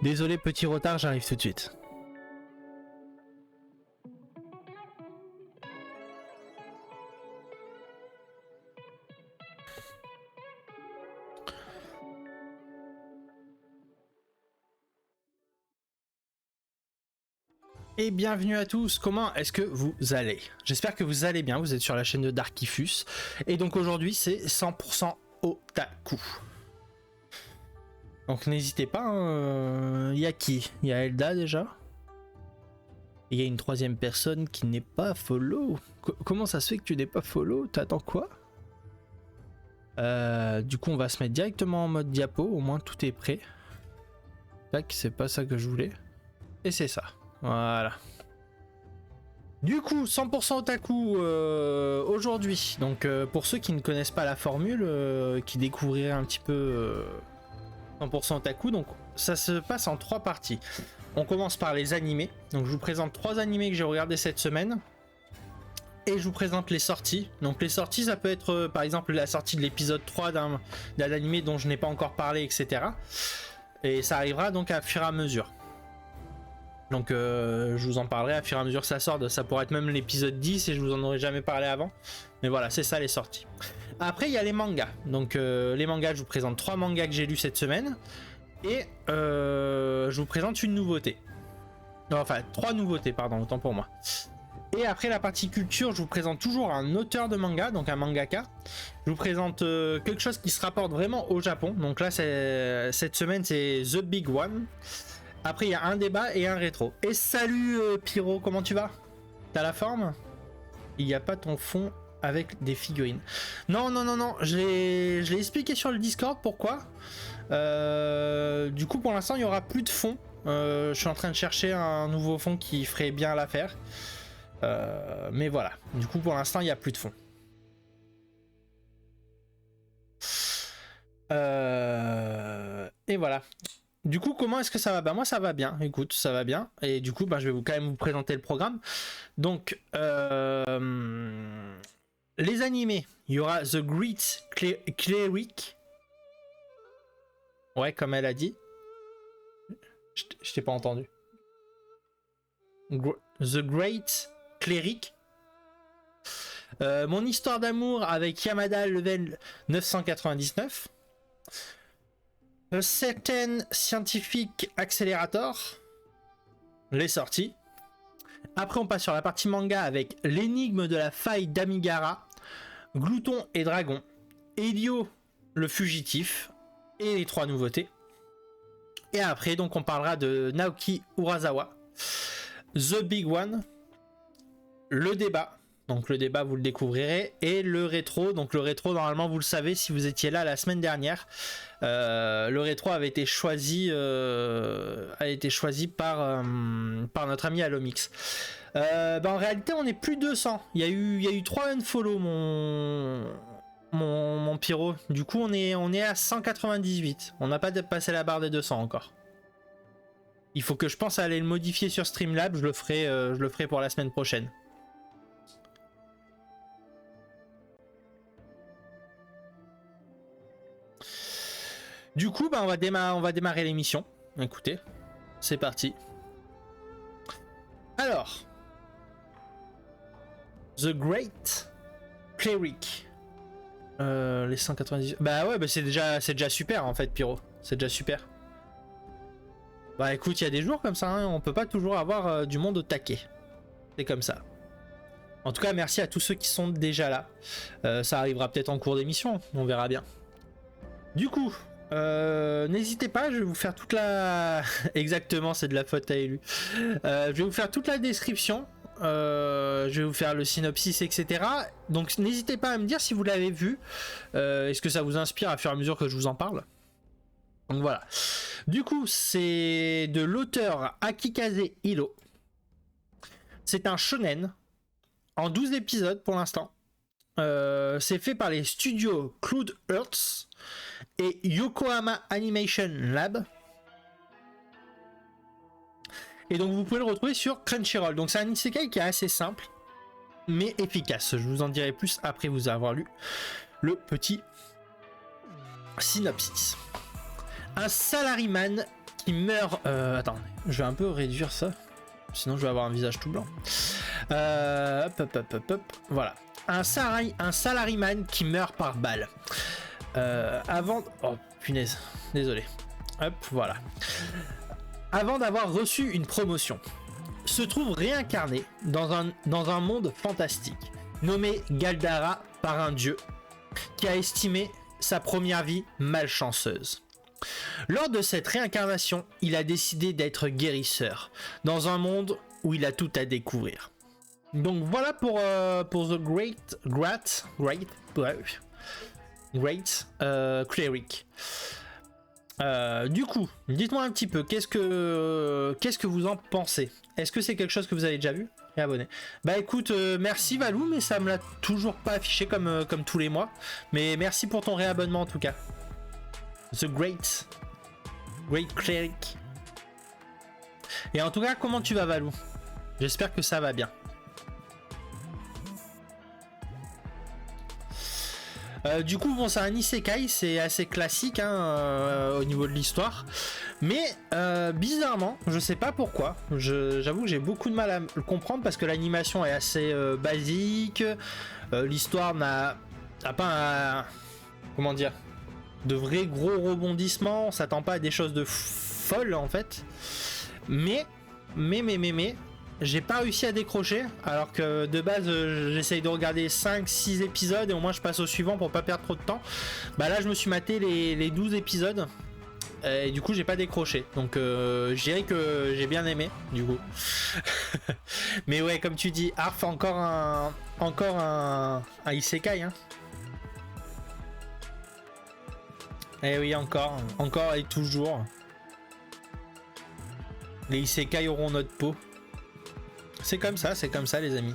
Désolé, petit retard, j'arrive tout de suite. Et bienvenue à tous, comment est-ce que vous allez? J'espère que vous allez bien, vous êtes sur la chaîne de Darkifus. Et donc aujourd'hui c'est 100% otaku. Donc n'hésitez pas, il y a qui? Il y a Elda déjà. Il y a une troisième personne qui n'est pas follow. Comment ça se fait que tu n'es pas follow? T'attends quoi? Du coup on va se mettre directement en mode diapo, au moins tout est prêt. Tac, c'est pas ça que je voulais. Et c'est ça. Voilà. Du coup, 100% otaku aujourd'hui. Donc, pour ceux qui ne connaissent pas la formule, qui découvriraient un petit peu 100% otaku, donc ça se passe en 3 parties. On commence par les animés. Donc, je vous présente 3 animés que j'ai regardés cette semaine. Et je vous présente les sorties. Donc, les sorties, ça peut être par exemple la sortie de l'épisode 3 d'un animé dont je n'ai pas encore parlé, etc. Et ça arrivera donc à fur et à mesure. Donc je vous en parlerai à fur et à mesure que ça sort, ça pourrait être même l'épisode 10 et je vous en aurais jamais parlé avant. Mais voilà, c'est ça les sorties. Après il y a les mangas. Donc les mangas, je vous présente 3 mangas que j'ai lus cette semaine. Et je vous présente une nouveauté. Non, enfin 3 nouveautés, pardon, autant pour moi. Et après la partie culture, je vous présente toujours un auteur de manga, donc un mangaka. Je vous présente quelque chose qui se rapporte vraiment au Japon. Donc là cette semaine c'est The Big One. Après, il y a un débat et un rétro. Et salut Pyro, comment tu vas? T'as la forme? Il n'y a pas ton fond avec des figurines. Non, je l'ai expliqué sur le Discord, pourquoi. Du coup, pour l'instant, il n'y aura plus de fond. Je suis en train de chercher un nouveau fond qui ferait bien l'affaire. Mais voilà, du coup, pour l'instant, il n'y a plus de fond. Et voilà. Du coup, comment est-ce que ça va? Bah moi ça va bien, écoute, ça va bien. Et du coup, bah, je vais quand même vous présenter le programme. Donc, les animés, il y aura The Great Cleric. Ouais, comme elle a dit. Je t'ai pas entendu. The Great Cleric. Mon histoire d'amour avec Yamada level 999. Certain Scientific Accelerator, les sorties. Après on passe sur la partie manga avec l'énigme de la faille d'Amigara, Glouton et Dragon, Elio le fugitif et les 3 nouveautés. Et après donc on parlera de Naoki Urasawa, The Big One, le débat. Donc le débat vous le découvrirez et le rétro. Donc le rétro normalement vous le savez si vous étiez là la semaine dernière. Le rétro avait été choisi par notre ami Alomix. En réalité on est plus de 200. Il y a eu 3 unfollow mon Pyro. Du coup on est à 198. On n'a pas dépassé la barre des 200 encore. Il faut que je pense à aller le modifier sur Streamlabs. Je le ferai pour la semaine prochaine. Du coup, bah, on va démarrer l'émission. Écoutez, c'est parti. Alors, The Great Cleric. Les 190. Bah ouais, bah c'est déjà super en fait, Pyro. C'est déjà super. Bah écoute, il y a des jours comme ça, hein, on peut pas toujours avoir du monde au taquet. C'est comme ça. En tout cas, merci à tous ceux qui sont déjà là. Ça arrivera peut-être en cours d'émission, on verra bien. Du coup. N'hésitez pas, je vais vous faire toute la... Exactement, c'est de la faute à Élu. Je vais vous faire toute la description. Je vais vous faire le synopsis, etc. Donc n'hésitez pas à me dire si vous l'avez vu. Est-ce que ça vous inspire à fur et à mesure que je vous en parle? Donc voilà. Du coup, c'est de l'auteur Akikaze Hiro. C'est un shonen en 12 épisodes pour l'instant. C'est fait par les studios Cloud Earth et Yokohama Animation Lab. Et donc vous pouvez le retrouver sur Crunchyroll. Donc c'est un isekai qui est assez simple mais efficace. Je vous en dirai plus après vous avoir lu le petit synopsis. Un salaryman qui meurt... attends, je vais un peu réduire ça. Sinon je vais avoir un visage tout blanc. Hop. Voilà. Un salaryman qui meurt par balle. Avant... Oh punaise, désolé. Hop, voilà. Avant d'avoir reçu une promotion, se trouve réincarné dans un monde fantastique, nommé Galdara par un dieu, qui a estimé sa première vie malchanceuse. Lors de cette réincarnation, il a décidé d'être guérisseur, dans un monde où il a tout à découvrir. Donc voilà pour The Great Cleric. Du coup, dites-moi un petit peu, qu'est-ce que vous en pensez? Est-ce que c'est quelque chose que vous avez déjà vu? Et abonné. Bah écoute, merci Valou, mais ça me l'a toujours pas affiché comme tous les mois. Mais merci pour ton réabonnement en tout cas. The Great Cleric. Et en tout cas, comment tu vas Valou? J'espère que ça va bien. Du coup, bon, c'est un isekai, c'est assez classique hein, au niveau de l'histoire. Mais bizarrement, je sais pas pourquoi, j'avoue que j'ai beaucoup de mal à le comprendre parce que l'animation est assez basique. L'histoire n'a pas comment dire, de vrais gros rebondissements. On s'attend pas à des choses de folles en fait. Mais j'ai pas réussi à décrocher, alors que de base j'essaye de regarder 5-6 épisodes et au moins je passe au suivant pour pas perdre trop de temps. Bah là je me suis maté les 12 épisodes et du coup j'ai pas décroché, donc je dirais que j'ai bien aimé du coup. Mais ouais, comme tu dis, Arf, encore un isekai hein. Et oui, encore et toujours les isekai auront notre peau. C'est comme ça les amis.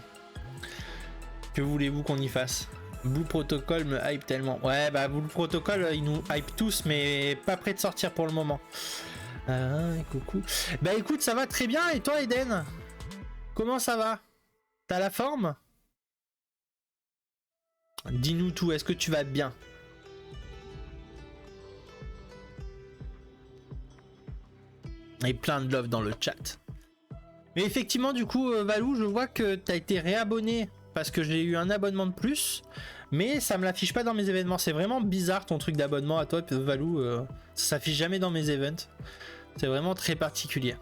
Que voulez-vous qu'on y fasse? Blue Protocol me hype tellement. Ouais bah Blue Protocol il nous hype tous mais pas prêt de sortir pour le moment. Coucou. Bah écoute, ça va très bien, et toi Eden? Comment ça va? T'as la forme? Dis-nous tout, est-ce que tu vas bien? Et plein de love dans le chat. Mais effectivement, du coup, Valou, je vois que tu as été réabonné parce que j'ai eu un abonnement de plus, mais ça me l'affiche pas dans mes événements. C'est vraiment bizarre ton truc d'abonnement à toi, Valou. Ça s'affiche jamais dans mes events. C'est vraiment très particulier.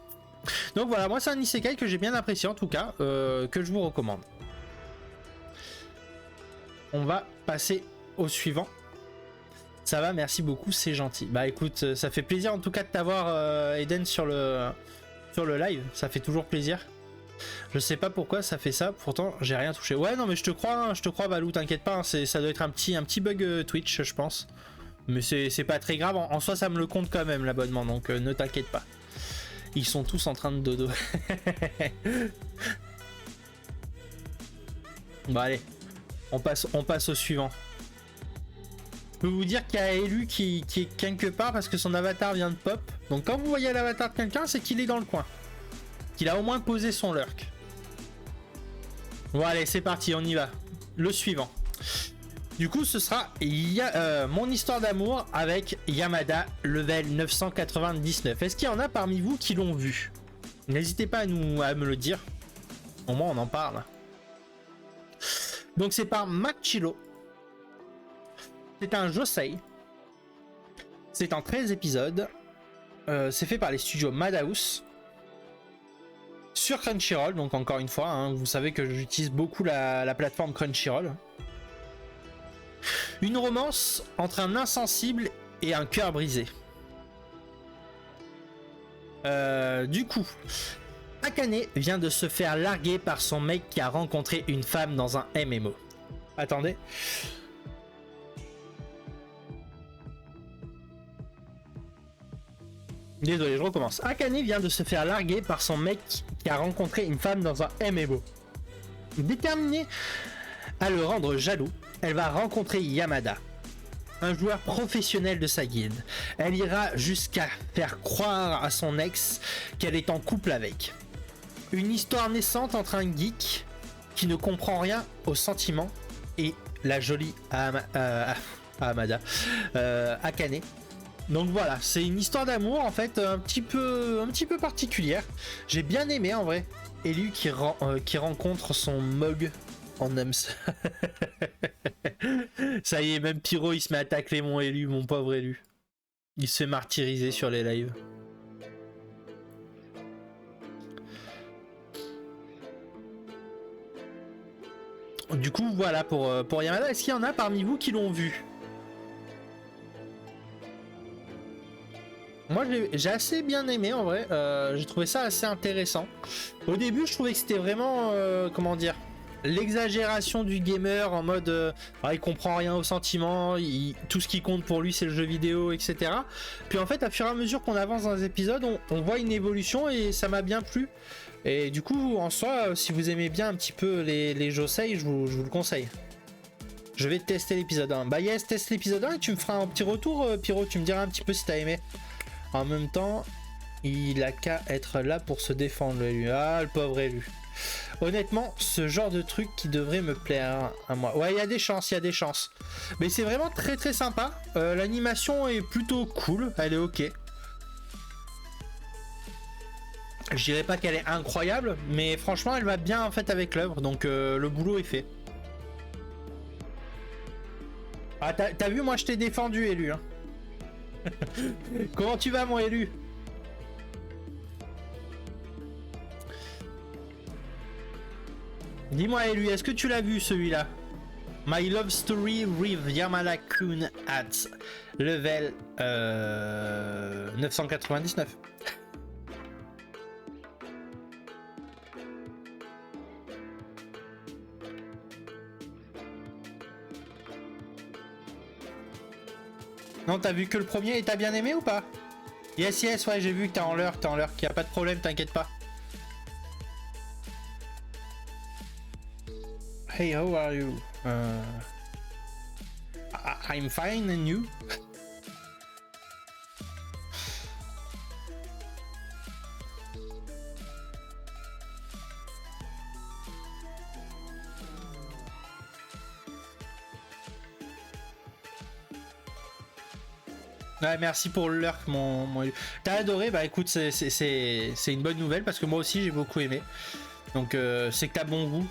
Donc voilà, moi c'est un isekai que j'ai bien apprécié en tout cas, que je vous recommande. On va passer au suivant. Ça va, merci beaucoup, c'est gentil. Bah écoute, ça fait plaisir en tout cas de t'avoir Eden sur le live, ça fait toujours plaisir. Je sais pas pourquoi ça fait ça, pourtant j'ai rien touché. Ouais non mais je te crois Valou, t'inquiète pas, hein, ça doit être un petit bug Twitch je pense. Mais c'est pas très grave, en soi ça me le compte quand même l'abonnement, donc ne t'inquiète pas. Ils sont tous en train de dodo. Bon allez, on passe au suivant. Je peux vous dire qu'il y a Élu qui est quelque part parce que son avatar vient de pop. Donc quand vous voyez l'avatar de quelqu'un, c'est qu'il est dans le coin. Qu'il a au moins posé son lurk. Bon allez, c'est parti, on y va. Le suivant. Du coup, ce sera mon histoire d'amour avec Yamada, level 999. Est-ce qu'il y en a parmi vous qui l'ont vu? N'hésitez pas à me le dire. Au moins, on en parle. Donc c'est par Machilo. C'est un josei. C'est en 13 épisodes. C'est fait par les studios Madhouse. Sur Crunchyroll, donc encore une fois, hein, vous savez que j'utilise beaucoup la plateforme Crunchyroll. Une romance entre un insensible et un cœur brisé. Du coup, Akane vient de se faire larguer par son mec qui a rencontré une femme dans un MMO. Attendez. Désolé, je recommence. Akane vient de se faire larguer par son mec qui a rencontré une femme dans un MMO. Déterminée à le rendre jaloux, elle va rencontrer Yamada, un joueur professionnel de sa guilde. Elle ira jusqu'à faire croire à son ex qu'elle est en couple avec. Une histoire naissante entre un geek qui ne comprend rien aux sentiments et la jolie Amada, Akane, Donc voilà, c'est une histoire d'amour en fait un petit peu particulière. J'ai bien aimé en vrai. Élu qui rencontre son Mog en Nums. Ça y est, même Pyro il se met à tacler mon Élu, mon pauvre Élu. Il se fait martyriser sur les lives. Du coup voilà pour Yamada. Est-ce qu'il y en a parmi vous qui l'ont vu? Moi j'ai assez bien aimé en vrai, j'ai trouvé ça assez intéressant. Au début je trouvais que c'était vraiment, comment dire, l'exagération du gamer en mode il comprend rien aux sentiments, tout ce qui compte pour lui c'est le jeu vidéo, etc. Puis en fait à fur et à mesure qu'on avance dans les épisodes, on voit une évolution et ça m'a bien plu. Et du coup en soi, si vous aimez bien un petit peu les josei, je vous le conseille. Je vais tester l'épisode 1. Bah yes, teste l'épisode 1 et tu me feras un petit retour, Pyro, tu me diras un petit peu si t'as aimé. En même temps, il a qu'à être là pour se défendre, l'élu. Ah, le pauvre élu. Honnêtement, ce genre de truc qui devrait me plaire à moi. Ouais, il y a des chances, il y a des chances. Mais c'est vraiment très très sympa. L'animation est plutôt cool, elle est ok. Je dirais pas qu'elle est incroyable, mais franchement, elle va bien en fait avec l'œuvre, donc le boulot est fait. Ah, t'as vu, moi je t'ai défendu, élu. Hein. Comment tu vas, mon élu? Dis-moi, élu, est-ce que tu l'as vu celui-là? My Love Story with Yamada-kun at level 999. Non, t'as vu que le premier et t'as bien aimé ou pas? Yes, yes, ouais, j'ai vu que t'es en l'heure, qu'il y a pas de problème, t'inquiète pas. Hey, how are you? I'm fine, and you? Ouais, merci pour le lurk, mon... T'as adoré? Bah écoute, c'est une bonne nouvelle parce que moi aussi j'ai beaucoup aimé. Donc c'est que t'as bon goût.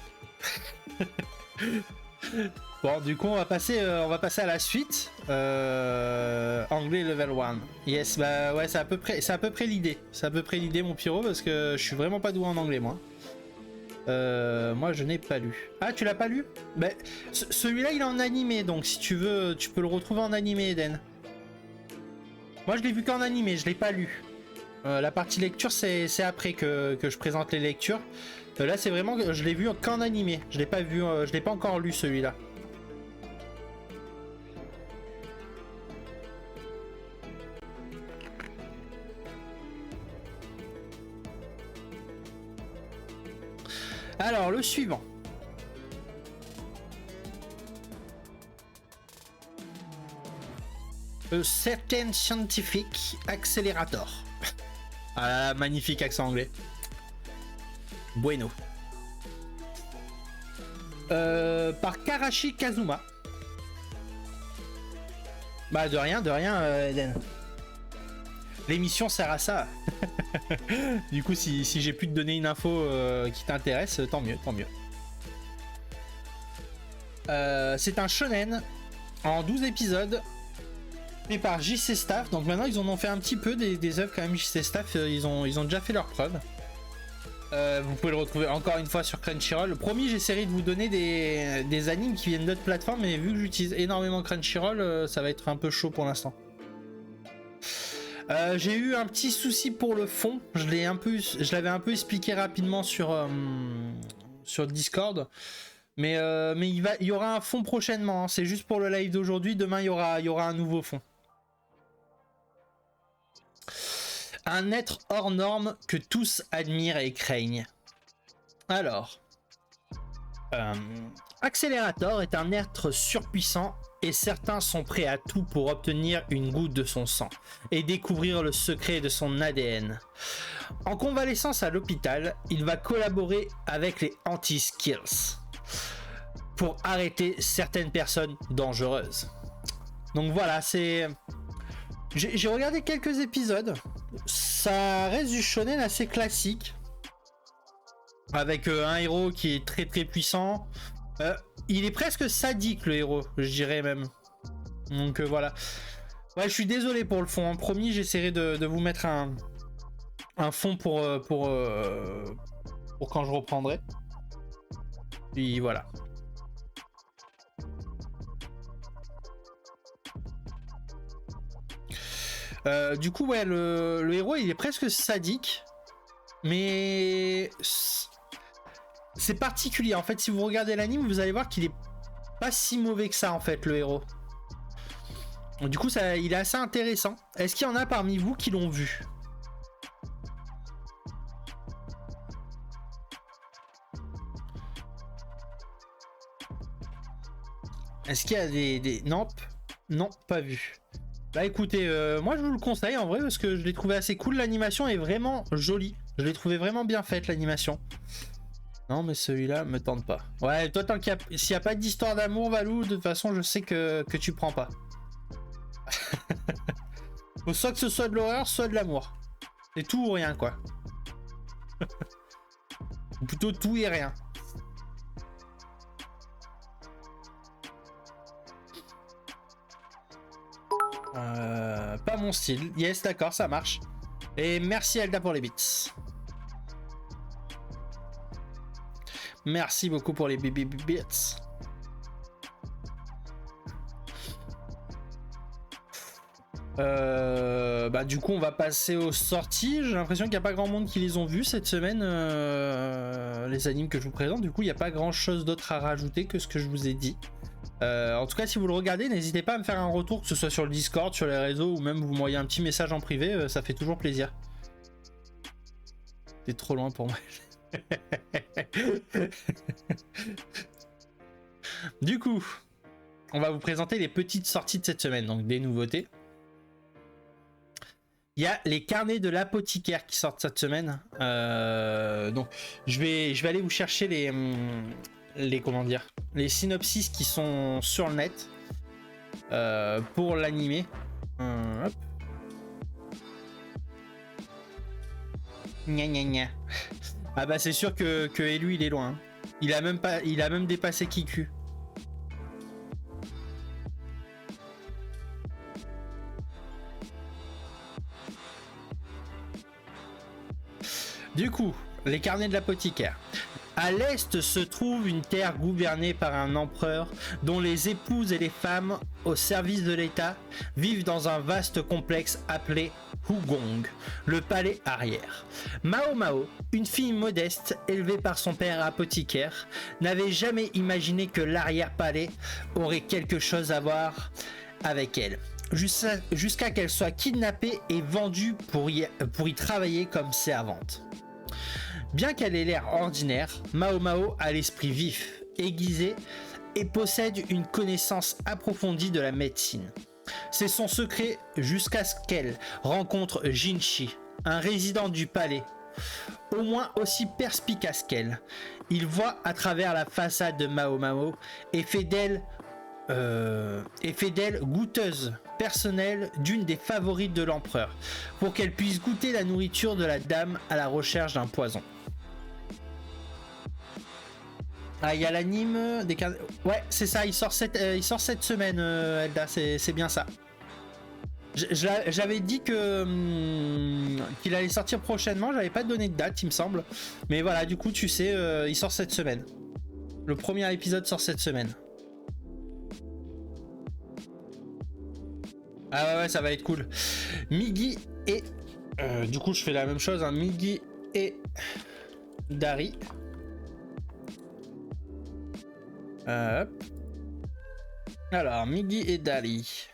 Bon, du coup on va passer à la suite. Anglais level 1. Yes, bah ouais, c'est à peu près l'idée. C'est à peu près l'idée, mon Pyro, parce que je suis vraiment pas doué en anglais, moi. Moi je n'ai pas lu. Ah, tu l'as pas lu? Bah, celui-là il est en animé, donc si tu veux, tu peux le retrouver en animé, Eden. Moi je l'ai vu qu'en animé, je l'ai pas lu. La partie lecture c'est après que je présente les lectures. Là c'est vraiment que je l'ai vu qu'en animé. Je l'ai pas vu, je l'ai pas encore lu celui-là. Alors le suivant. Certain Scientific Accelerator. Ah, magnifique accent anglais. Bueno. Par Karashi Kazuma. Bah de rien, Eden. L'émission sert à ça. Du coup, si j'ai pu te donner une info qui t'intéresse, tant mieux, tant mieux. C'est un shonen en 12 épisodes. Et par JC Staff, donc maintenant ils en ont fait un petit peu des œuvres quand même. JC Staff, ils ont déjà fait leurs preuves. Vous pouvez le retrouver encore une fois sur Crunchyroll. Le premier, j'essaierai de vous donner des animes qui viennent d'autres plateformes, mais vu que j'utilise énormément Crunchyroll, ça va être un peu chaud pour l'instant. J'ai eu un petit souci pour le fond. Je l'avais un peu expliqué rapidement sur Discord. Mais il y aura un fond prochainement. Hein. C'est juste pour le live d'aujourd'hui. Demain, il y aura un nouveau fond. Un être hors norme que tous admirent et craignent. Alors, Accelerator est un être surpuissant et certains sont prêts à tout pour obtenir une goutte de son sang et découvrir le secret de son ADN. En convalescence à l'hôpital, il va collaborer avec les Anti-Skills pour arrêter certaines personnes dangereuses. Donc voilà, c'est... J'ai regardé quelques épisodes. Ça reste du shonen assez classique. Avec un héros qui est très très puissant. Il est presque sadique le héros, je dirais même. Donc voilà. Ouais, je suis désolé pour le fond. Promis, j'essaierai de vous mettre un fond pour quand je reprendrai. Puis voilà. Du coup, ouais, le héros, il est presque sadique. Mais c'est particulier. En fait, si vous regardez l'anime, vous allez voir qu'il est pas si mauvais que ça, en fait, le héros. Du coup, ça, il est assez intéressant. Est-ce qu'il y en a parmi vous qui l'ont vu? Est-ce qu'il y a des... Nope. Non, pas vu. Bah écoutez, moi je vous le conseille en vrai parce que je l'ai trouvé assez cool. L'animation est vraiment jolie. Je l'ai trouvé vraiment bien faite l'animation. Non mais celui-là me tente pas. Ouais, toi tant qu'il y a... s'il n'y a pas d'histoire d'amour, Valou, de toute façon je sais que tu prends pas. Faut soit que ce soit de l'horreur, soit de l'amour. C'est tout ou rien quoi. Ou plutôt tout et rien. Pas mon style. Yes, d'accord, ça marche. Et merci Elda pour les bits. Merci beaucoup pour les bits. Bah du coup on va passer aux sorties. J'ai l'impression qu'il n'y a pas grand monde qui les ont vus cette semaine, les animes que je vous présente. Du coup il n'y a pas grand chose d'autre à rajouter que ce que je vous ai dit. En tout cas si vous le regardez, n'hésitez pas à me faire un retour, que ce soit sur le Discord, sur les réseaux, ou même vous m'envoyez un petit message en privé, ça fait toujours plaisir. C'est trop loin pour moi. Du coup on va vous présenter les petites sorties de cette semaine, donc des nouveautés. Il y a les carnets de l'apothicaire qui sortent cette semaine. Donc je vais aller vous chercher les comment dire, les synopsis qui sont sur le net pour l'animer. Hop. Gna gna gna. Ah bah c'est sûr que Elu il est loin. Il a même dépassé Kiku. Du coup, les carnets de l'apothicaire. À l'est se trouve une terre gouvernée par un empereur dont les épouses et les femmes au service de l'État vivent dans un vaste complexe appelé Hugong, le palais arrière. Mao Mao, une fille modeste élevée par son père apothicaire, n'avait jamais imaginé que l'arrière-palais aurait quelque chose à voir avec elle. Jusqu'à qu'elle soit kidnappée et vendue pour y travailler comme servante. Bien qu'elle ait l'air ordinaire, Mao Mao a l'esprit vif, aiguisé et possède une connaissance approfondie de la médecine. C'est son secret jusqu'à ce qu'elle rencontre Jinshi, un résident du palais, au moins aussi perspicace qu'elle. Il voit à travers la façade de Mao Mao et fait d'elle goûteuse personnelle d'une des favorites de l'empereur, pour qu'elle puisse goûter la nourriture de la dame à la recherche d'un poison. Ah, il y a l'anime des carnets. Ouais, c'est ça, il sort cette semaine, Elda, c'est bien ça. J'avais dit que qu'il allait sortir prochainement, j'avais pas donné de date, il me semble. Mais voilà, du coup, tu sais, il sort cette semaine. Le premier épisode sort cette semaine. Ah ouais, ça va être cool. Migi et... du coup, je fais la même chose, hein. Migi et Dari. Hop. Alors, Migi et Dari.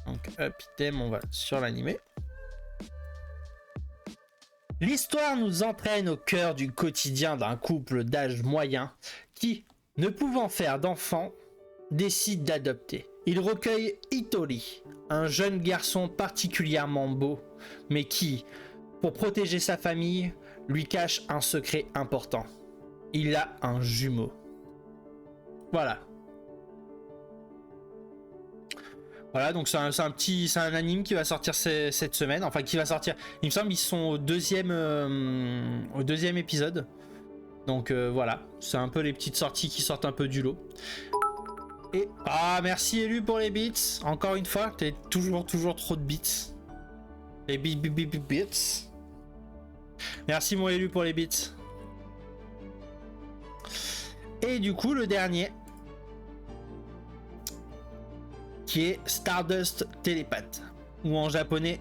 Donc, hop, item, on va sur l'animé. L'histoire nous entraîne au cœur du quotidien d'un couple d'âge moyen qui, ne pouvant faire d'enfants, décide d'adopter. Il recueille Hitori, un jeune garçon particulièrement beau, mais qui, pour protéger sa famille, lui cache un secret important. Il a un jumeau. Voilà. Voilà, donc c'est un anime qui va sortir cette semaine, enfin qui va sortir. Il me semble qu'ils sont au deuxième épisode. Donc voilà, c'est un peu les petites sorties qui sortent un peu du lot. Et merci Elu pour les beats. Encore une fois, t'es toujours trop de beats. Les beats. Merci mon Elu pour les beats. Et du coup le dernier, qui est Stardust Telepath, ou en japonais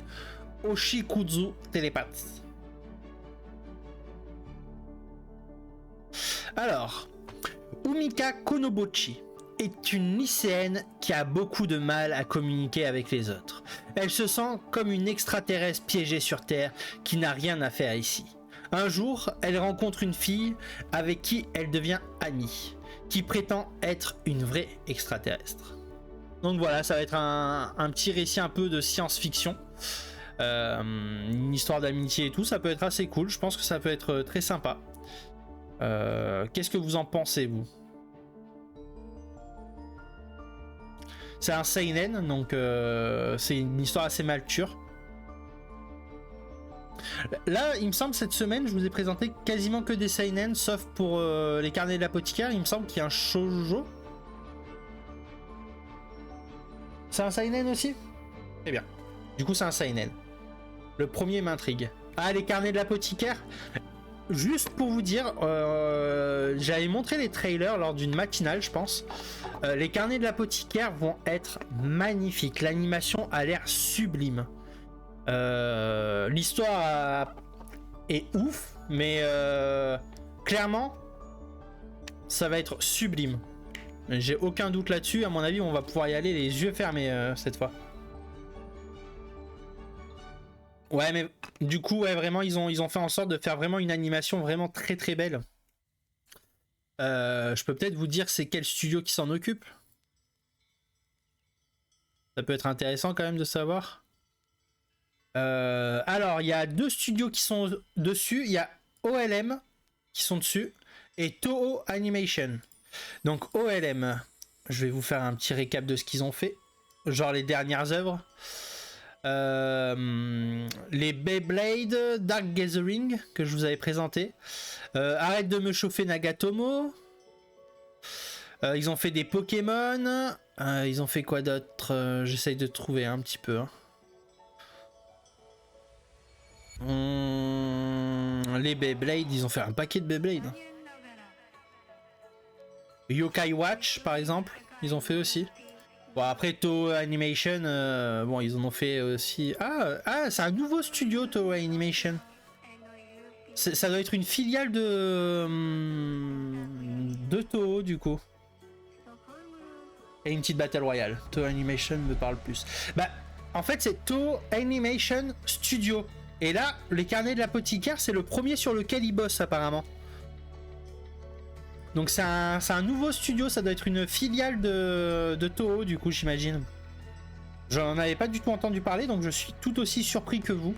Oshikuzu Telepath. Alors, Umika Konobochi est une lycéenne qui a beaucoup de mal à communiquer avec les autres. Elle se sent comme une extraterrestre piégée sur Terre qui n'a rien à faire ici. Un jour, elle rencontre une fille avec qui elle devient amie, qui prétend être une vraie extraterrestre. Donc voilà, ça va être un petit récit un peu de science-fiction. Une histoire d'amitié et tout, ça peut être assez cool. Je pense que ça peut être très sympa. Qu'est-ce que vous en pensez, vous? C'est un seinen, donc c'est une histoire assez mature. Là, il me semble, cette semaine, je vous ai présenté quasiment que des seinen, sauf pour les carnets de l'apothicaire. Il me semble qu'il y a un shoujo. C'est un seinen aussi? Eh bien, du coup, c'est un seinen. Le premier m'intrigue. Ah, les carnets de l'apothicaire. Juste pour vous dire, j'avais montré les trailers lors d'une matinale, je pense. Les carnets de l'apothicaire vont être magnifiques. L'animation a l'air sublime. L'histoire est ouf, mais clairement, ça va être sublime. J'ai aucun doute là-dessus. À mon avis, on va pouvoir y aller les yeux fermés cette fois. Ouais, mais du coup, ouais, vraiment, ils ont fait en sorte de faire vraiment une animation vraiment très très belle. Je peux peut-être vous dire c'est quel studio qui s'en occupe. Ça peut être intéressant quand même de savoir. Alors, il y a deux studios qui sont dessus. Il y a OLM qui sont dessus et Toho Animation. Donc OLM, je vais vous faire un petit récap de ce qu'ils ont fait. Genre les dernières œuvres. Les Beyblade Dark Gathering que je vous avais présenté. Arrête de me chauffer Nagatomo. Ils ont fait des Pokémon. Ils ont fait quoi d'autre? J'essaye de trouver un petit peu. Les Beyblade, ils ont fait un paquet de Beyblade. Yokai Watch par exemple, ils ont fait aussi. Bon après Toho Animation, bon ils en ont fait aussi. C'est un nouveau studio Toho Animation. Ça doit être une filiale de Toho du coup. Et une petite Battle Royale. Toho Animation me parle plus. Bah en fait c'est Toho Animation Studio. Et là les carnets de l'apothicaire c'est le premier sur lequel ils bossent apparemment. Donc c'est un nouveau studio, ça doit être une filiale de Toho du coup j'imagine. J'en avais pas du tout entendu parler donc je suis tout aussi surpris que vous.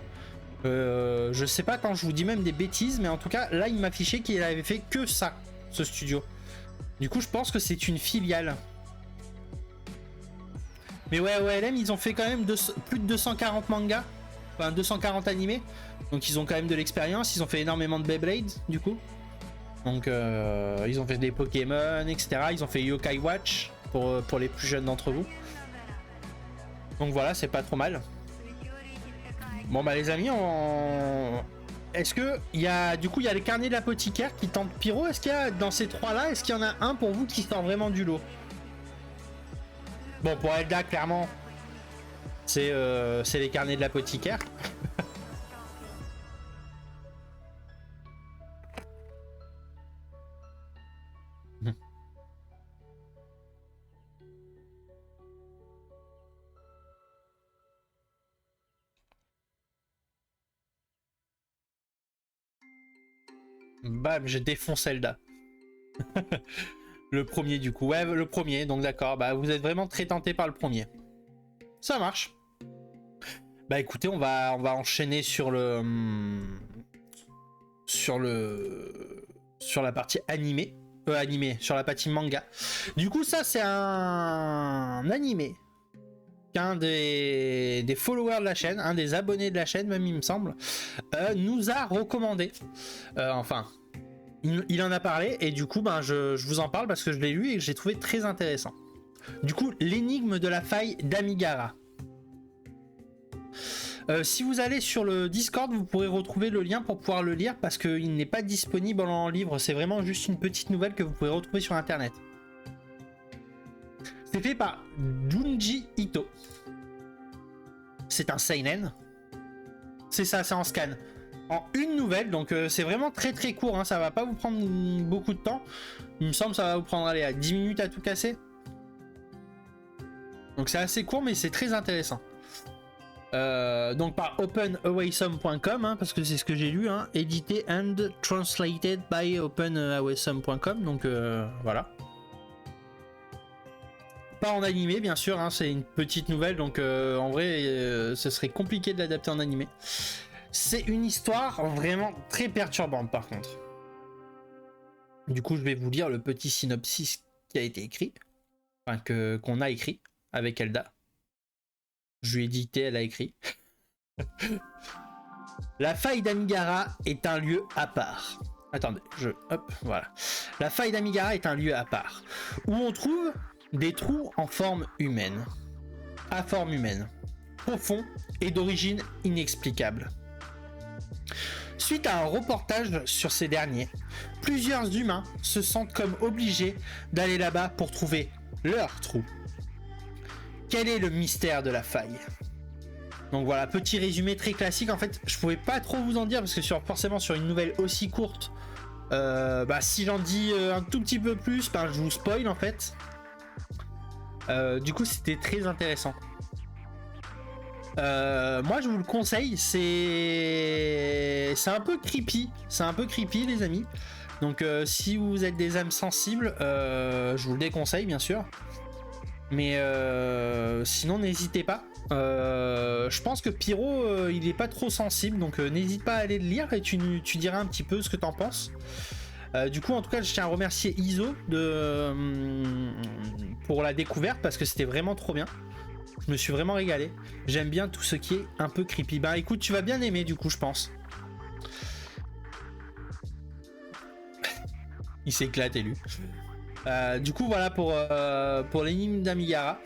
Je sais pas quand je vous dis même des bêtises mais en tout cas là il m'affichait qu'il avait fait que ça, ce studio. Du coup je pense que c'est une filiale. Mais ouais OLM ils ont fait quand même plus de 240 mangas, enfin 240 animés. Donc ils ont quand même de l'expérience, ils ont fait énormément de Beyblade du coup. Donc ils ont fait des Pokémon, etc. Ils ont fait Yokai Watch pour les plus jeunes d'entre vous. Donc voilà, c'est pas trop mal. Bon bah les amis, est-ce que il y a du coup il y a les carnets de l'apothicaire qui tentent Pyro. Est-ce qu'il y a dans ces trois là, est-ce qu'il y en a un pour vous qui sort vraiment du lot? Bon pour Elda clairement, c'est les carnets de l'apothicaire. Bam, je défonce Zelda. Le premier du coup. Ouais, le premier, donc d'accord. Bah vous êtes vraiment très tenté par le premier. Ça marche. Bah écoutez, on va enchaîner sur la partie animée. Sur la partie manga. Du coup, ça c'est un animé qu'un des followers de la chaîne, un des abonnés de la chaîne même il me semble, nous a recommandé. Enfin, il en a parlé et du coup ben, je vous en parle parce que je l'ai lu et que j'ai trouvé très intéressant. Du coup, l'énigme de la faille d'Amigara. Si vous allez sur le Discord, vous pourrez retrouver le lien pour pouvoir le lire parce qu'il n'est pas disponible en livre. C'est vraiment juste une petite nouvelle que vous pouvez retrouver sur internet. C'est fait par Junji Ito. C'est un seinen. C'est ça, c'est en scan. En une nouvelle, donc c'est vraiment très très court. Hein, ça va pas vous prendre beaucoup de temps. Il me semble que ça va vous prendre allez, 10 minutes à tout casser. Donc c'est assez court, mais c'est très intéressant. Donc par openawesome.com hein, parce que c'est ce que j'ai lu, hein, édité and translated by openawesome.com, donc voilà. Pas en animé bien sûr, hein, c'est une petite nouvelle donc en vrai ce serait compliqué de l'adapter en animé. C'est une histoire vraiment très perturbante par contre. Du coup je vais vous lire le petit synopsis qui a été écrit, enfin qu'on a écrit avec Elda. Je lui ai dicté, elle a écrit. La faille d'Amigara est un lieu à part. Attendez, hop, voilà. La faille d'Amigara est un lieu à part, où on trouve des trous en forme humaine. À forme humaine. Profond et d'origine inexplicable. Suite à un reportage sur ces derniers, plusieurs humains se sentent comme obligés d'aller là-bas pour trouver leur trou. Quel est le mystère de la faille? Donc voilà, petit résumé très classique. En fait, je pouvais pas trop vous en dire parce que forcément sur une nouvelle aussi courte, si j'en dis un tout petit peu plus, je vous spoil en fait. Du coup, c'était très intéressant. Moi, je vous le conseille. C'est un peu creepy. C'est un peu creepy, les amis. Donc, si vous êtes des âmes sensibles, je vous le déconseille, bien sûr. Mais sinon n'hésitez pas. Je pense que Pyro il est pas trop sensible, donc n'hésite pas à aller le lire et tu diras un petit peu ce que t'en penses. Du coup en tout cas je tiens à remercier Iso pour la découverte parce que c'était vraiment trop bien. Je me suis vraiment régalé. J'aime bien tout ce qui est un peu creepy. Bah écoute, tu vas bien aimer du coup je pense. Il s'éclate lui. Du coup voilà pour l'énigme d'Amigara,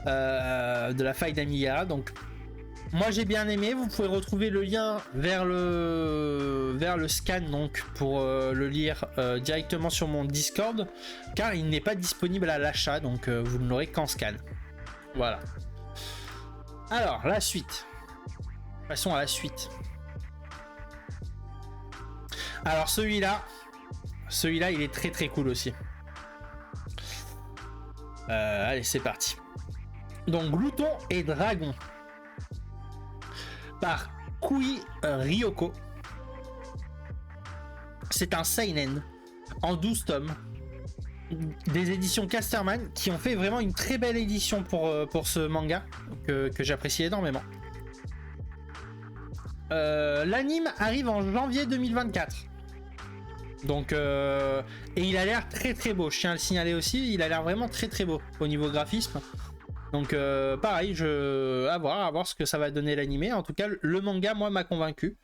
de la faille d'Amigara. Donc moi j'ai bien aimé. Vous pouvez retrouver le lien vers le scan donc pour le lire directement sur mon Discord car il n'est pas disponible à l'achat, donc vous ne l'aurez qu'en scan. Voilà. Alors la suite. Passons à la suite. Alors celui-là il est très très cool aussi. Allez, c'est parti. Donc, Glouton et Dragon par Kui Ryoko. C'est un seinen en 12 tomes des éditions Casterman qui ont fait vraiment une très belle édition pour ce manga que j'apprécie énormément. L'anime arrive en janvier 2024. Donc et il a l'air très très beau, je tiens à le signaler aussi, il a l'air vraiment très très beau au niveau graphisme. Donc pareil, à voir ce que ça va donner l'animé. En tout cas le manga moi m'a convaincu.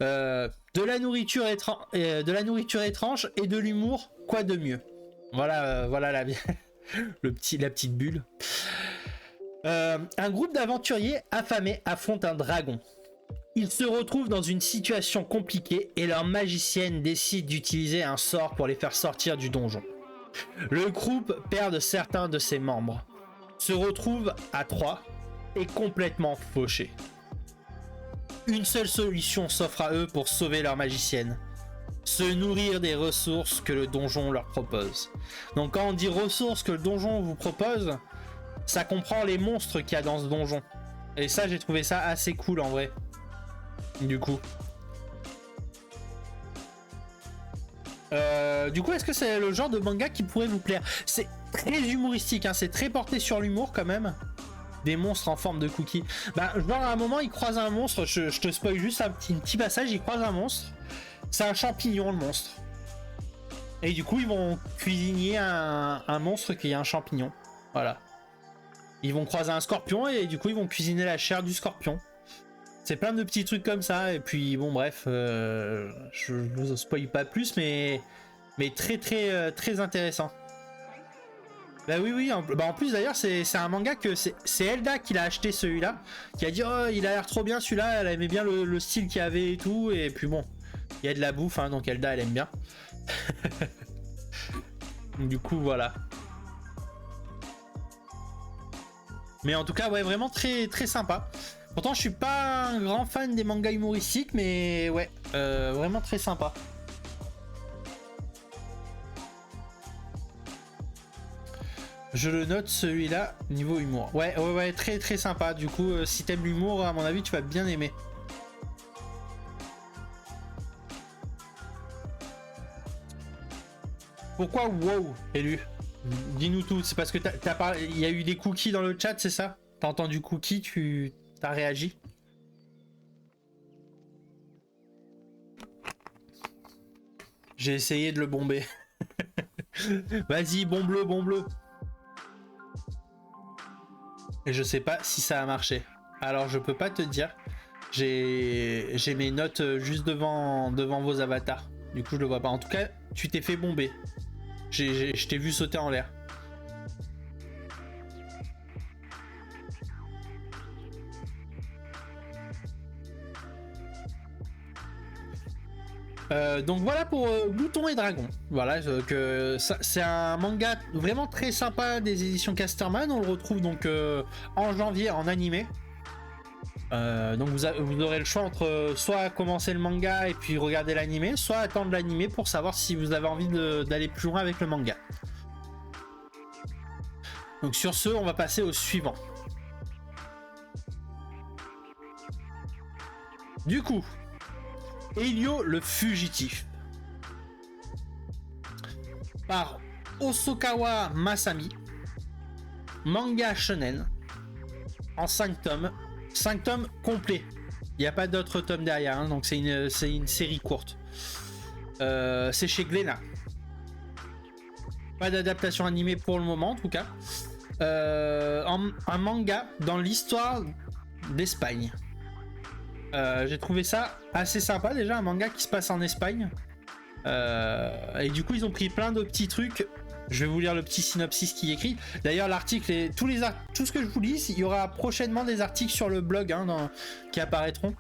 De la nourriture étrange et de l'humour, quoi de mieux. Voilà la petite bulle. Un groupe d'aventuriers affamés affronte un dragon. Ils se retrouvent dans une situation compliquée et leur magicienne décide d'utiliser un sort pour les faire sortir du donjon. Le groupe perd certains de ses membres, se retrouve à 3 et complètement fauché. Une seule solution s'offre à eux pour sauver leur magicienne: se nourrir des ressources que le donjon leur propose. Donc quand on dit ressources que le donjon vous propose, ça comprend les monstres qu'il y a dans ce donjon. Et ça j'ai trouvé ça assez cool en vrai. Du coup est-ce que c'est le genre de manga qui pourrait vous plaire? C'est très humoristique, hein, c'est très porté sur l'humour quand même. Des monstres en forme de cookies. Genre à un moment il croise un monstre, je te spoil juste un petit passage, il croise un monstre. C'est un champignon le monstre. Et du coup ils vont cuisiner un monstre qui est un champignon. Voilà. Ils vont croiser un scorpion et du coup ils vont cuisiner la chair du scorpion. C'est plein de petits trucs comme ça. Et puis bon bref, je vous spoil pas plus, mais très intéressant. Bah oui, en plus d'ailleurs c'est un manga que c'est Elda qui l'a acheté celui-là, qui a dit oh il a l'air trop bien celui-là, elle aimait bien le style qu'il y avait et tout, et puis bon, il y a de la bouffe, hein, donc Elda elle aime bien. Du coup voilà. Mais en tout cas ouais, vraiment très sympa. Pourtant je suis pas un grand fan des mangas humoristiques, mais ouais, vraiment très sympa. Je le note celui-là, niveau humour. Ouais, très sympa. Du coup, si t'aimes l'humour, à mon avis, tu vas bien aimer. Pourquoi wow, élu? Dis-nous tout. C'est parce que t'as parlé. Il y a eu des cookies dans le chat, c'est ça? T'as entendu cookies, t'as réagi? J'ai essayé de le bomber. Vas-y, bombe bleu, bombe bleu. Et je sais pas si ça a marché. Alors je peux pas te dire. J'ai mes notes juste devant vos avatars. Du coup je le vois pas. En tout cas, tu t'es fait bomber. Je t'ai vu sauter en l'air. Donc voilà pour Glouton et Dragon. Voilà, c'est un manga vraiment très sympa des éditions Casterman. On le retrouve donc en janvier en animé. Donc vous aurez le choix entre soit commencer le manga et puis regarder l'animé, soit attendre l'animé pour savoir si vous avez envie d'aller plus loin avec le manga. Donc sur ce, on va passer au suivant. Du coup, Elio le fugitif par Osokawa Masami, manga shonen en 5 tomes. 5 tomes complets. Il n'y a pas d'autres tomes derrière, hein, donc c'est une série courte. C'est chez Glénat. Pas d'adaptation animée pour le moment, en tout cas. Un manga dans l'histoire d'Espagne. J'ai trouvé ça assez sympa, déjà, un manga qui se passe en Espagne. Et du coup, ils ont pris plein de petits trucs. Je vais vous lire le petit synopsis qui est écrit. D'ailleurs, l'article et tout ce que je vous lis, il y aura prochainement des articles sur le blog qui apparaîtront.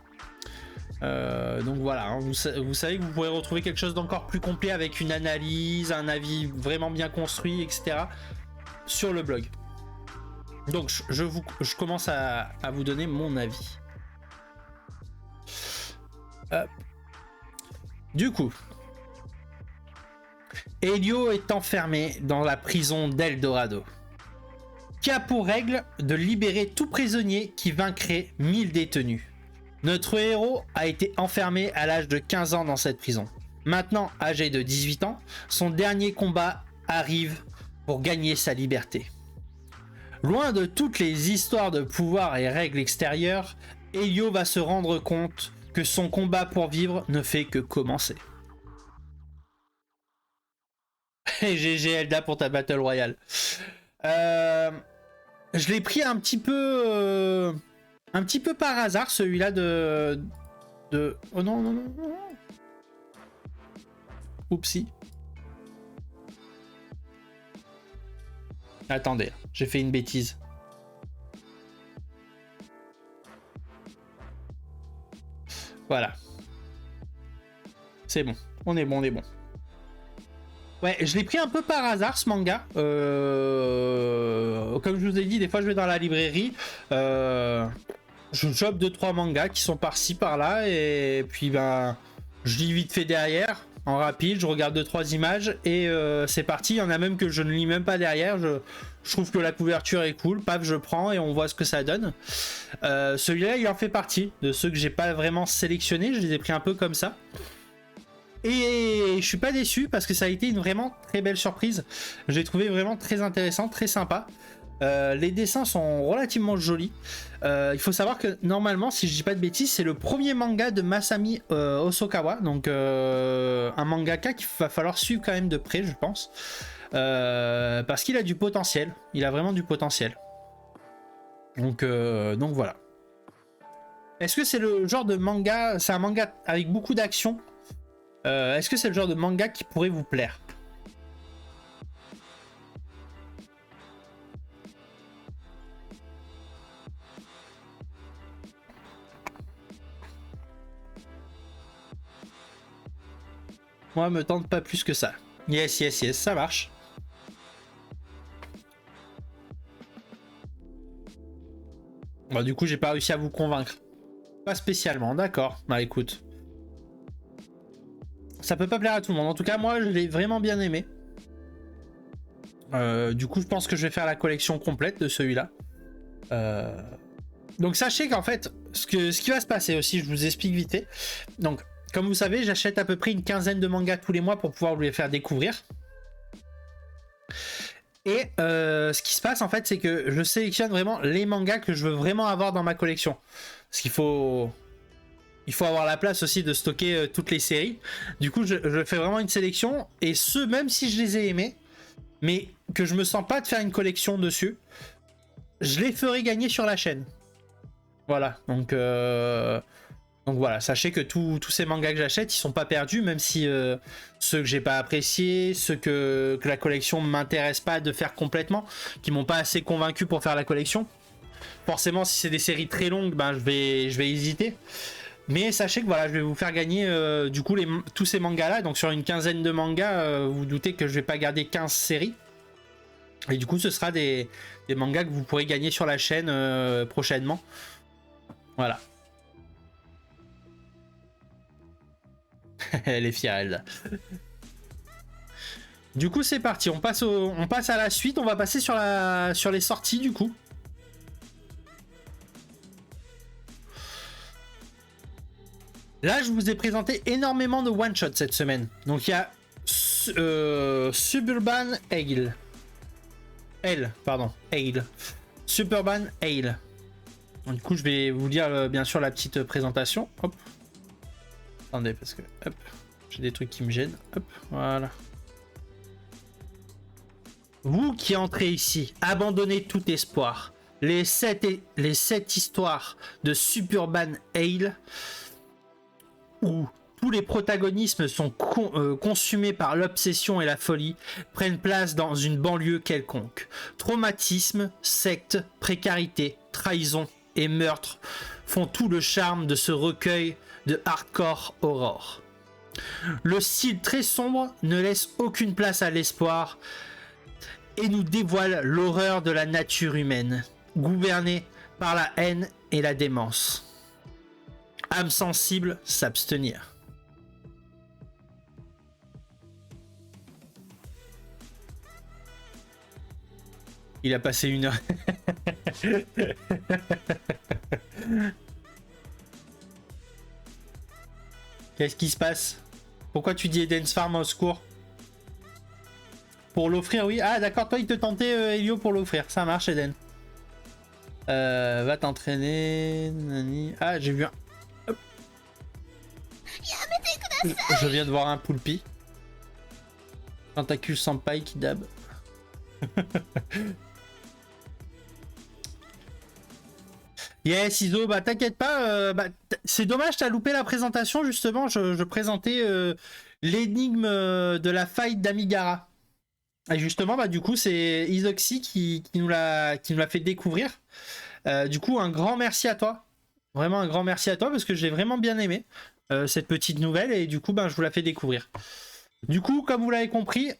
Donc voilà, hein, vous savez que vous pourrez retrouver quelque chose d'encore plus complet avec une analyse, un avis vraiment bien construit, etc. sur le blog. Donc je commence à vous donner mon avis. Hop. Du coup, Elio est enfermé dans la prison d'Eldorado, qui a pour règle de libérer tout prisonnier qui vaincrait 1000 détenus. Notre héros a été enfermé à l'âge de 15 ans dans cette prison. Maintenant âgé de 18 ans, son dernier combat arrive pour gagner sa liberté. Loin de toutes les histoires de pouvoir et règles extérieures, Elio va se rendre compte que son combat pour vivre ne fait que commencer. GG Elda pour ta Battle Royale. Je l'ai pris un petit peu par hasard, celui-là de... Oh non. Oupsie. Attendez, j'ai fait une bêtise. Voilà. C'est bon. On est bon. Ouais, je l'ai pris un peu par hasard ce manga. Comme je vous ai dit, des fois je vais dans la librairie. Je chope 2-3 mangas qui sont par-ci par-là. Et puis ben, je lis vite fait derrière. En rapide, je regarde 2-3 images. Et c'est parti. Il y en a même que je ne lis même pas derrière. Je trouve que la couverture est cool. Paf, je prends et on voit ce que ça donne. Celui-là, il en fait partie de ceux que j'ai pas vraiment sélectionnés. Je les ai pris un peu comme ça. Et je suis pas déçu parce que ça a été une vraiment très belle surprise. J'ai trouvé vraiment très intéressant, très sympa. Les dessins sont relativement jolis. Il faut savoir que normalement, si je dis pas de bêtises, c'est le premier manga de Masami Osokawa. Donc un mangaka qu'il va falloir suivre quand même de près, je pense. Parce qu'il a du potentiel. Il a vraiment du potentiel. Donc voilà. Est-ce que c'est le genre de manga, c'est un manga avec beaucoup d'action, est-ce que c'est le genre de manga qui pourrait vous plaire? Moi, me tente pas plus que ça. Yes, yes, yes, ça marche. Bon, du coup, j'ai pas réussi à vous convaincre. Pas spécialement, d'accord. Bah écoute. Ça peut pas plaire à tout le monde. En tout cas, moi, je l'ai vraiment bien aimé. Du coup, je pense que je vais faire la collection complète de celui-là. Donc, sachez qu'en fait, ce qui va se passer aussi, je vous explique vite fait. Donc, comme vous savez, j'achète à peu près une quinzaine de mangas tous les mois pour pouvoir vous les faire découvrir. Et ce qui se passe en fait, c'est que je sélectionne vraiment les mangas que je veux vraiment avoir dans ma collection. Parce qu'il faut avoir la place aussi de stocker toutes les séries. Du coup, je fais vraiment une sélection. Et ceux, même si je les ai aimés, mais que je me sens pas de faire une collection dessus, je les ferai gagner sur la chaîne. Voilà, donc voilà, sachez que tous ces mangas que j'achète, ils sont pas perdus, même si ceux que j'ai pas appréciés, ceux que la collection m'intéresse pas de faire complètement, qui m'ont pas assez convaincu pour faire la collection. Forcément, si c'est des séries très longues, ben je vais hésiter. Mais sachez que voilà, je vais vous faire gagner du coup tous ces mangas là. Donc sur une quinzaine de mangas, vous, vous doutez que je vais pas garder 15 séries. Et du coup, ce sera des mangas que vous pourrez gagner sur la chaîne prochainement. Voilà. Elle est fière, elle. Du coup, c'est parti. On passe à la suite. On va passer sur les sorties, du coup. Là, je vous ai présenté énormément de one-shot cette semaine. Donc, il y a Suburban Ale. Ale. Suburban Ale. Donc, du coup, je vais vous lire bien sûr la petite présentation. Hop. Attendez, parce que hop, j'ai des trucs qui me gênent. Hop, voilà. Vous qui entrez ici, abandonnez tout espoir. Les 7 histoires de Suburban Ale, où tous les protagonismes sont consumés par l'obsession et la folie, prennent place dans une banlieue quelconque. Traumatisme, secte, précarité, trahison et meurtre font tout le charme de ce recueil de hardcore horror. Le style très sombre ne laisse aucune place à l'espoir et nous dévoile l'horreur de la nature humaine, gouvernée par la haine et la démence. Âme sensible, s'abstenir. Il a passé 1 heure. Qu'est-ce qui se passe? Pourquoi tu dis Eden's Farm au secours? Pour l'offrir, oui. Ah d'accord, toi il te tentait Elio pour l'offrir. Ça marche, Eden. Va t'entraîner. Nani. Ah, j'ai vu un... Hop. Je viens de voir un poulpi. Tentacule sans paille qui dab. Yes, Iso, bah t'inquiète pas, c'est dommage, t'as loupé la présentation, justement, je présentais l'énigme de la faille d'Amigara. Et justement, bah du coup, c'est Isoxy qui nous l'a fait découvrir. Du coup, un grand merci à toi. Vraiment un grand merci à toi, parce que j'ai vraiment bien aimé cette petite nouvelle, et du coup, bah, je vous la fais découvrir. Du coup, comme vous l'avez compris,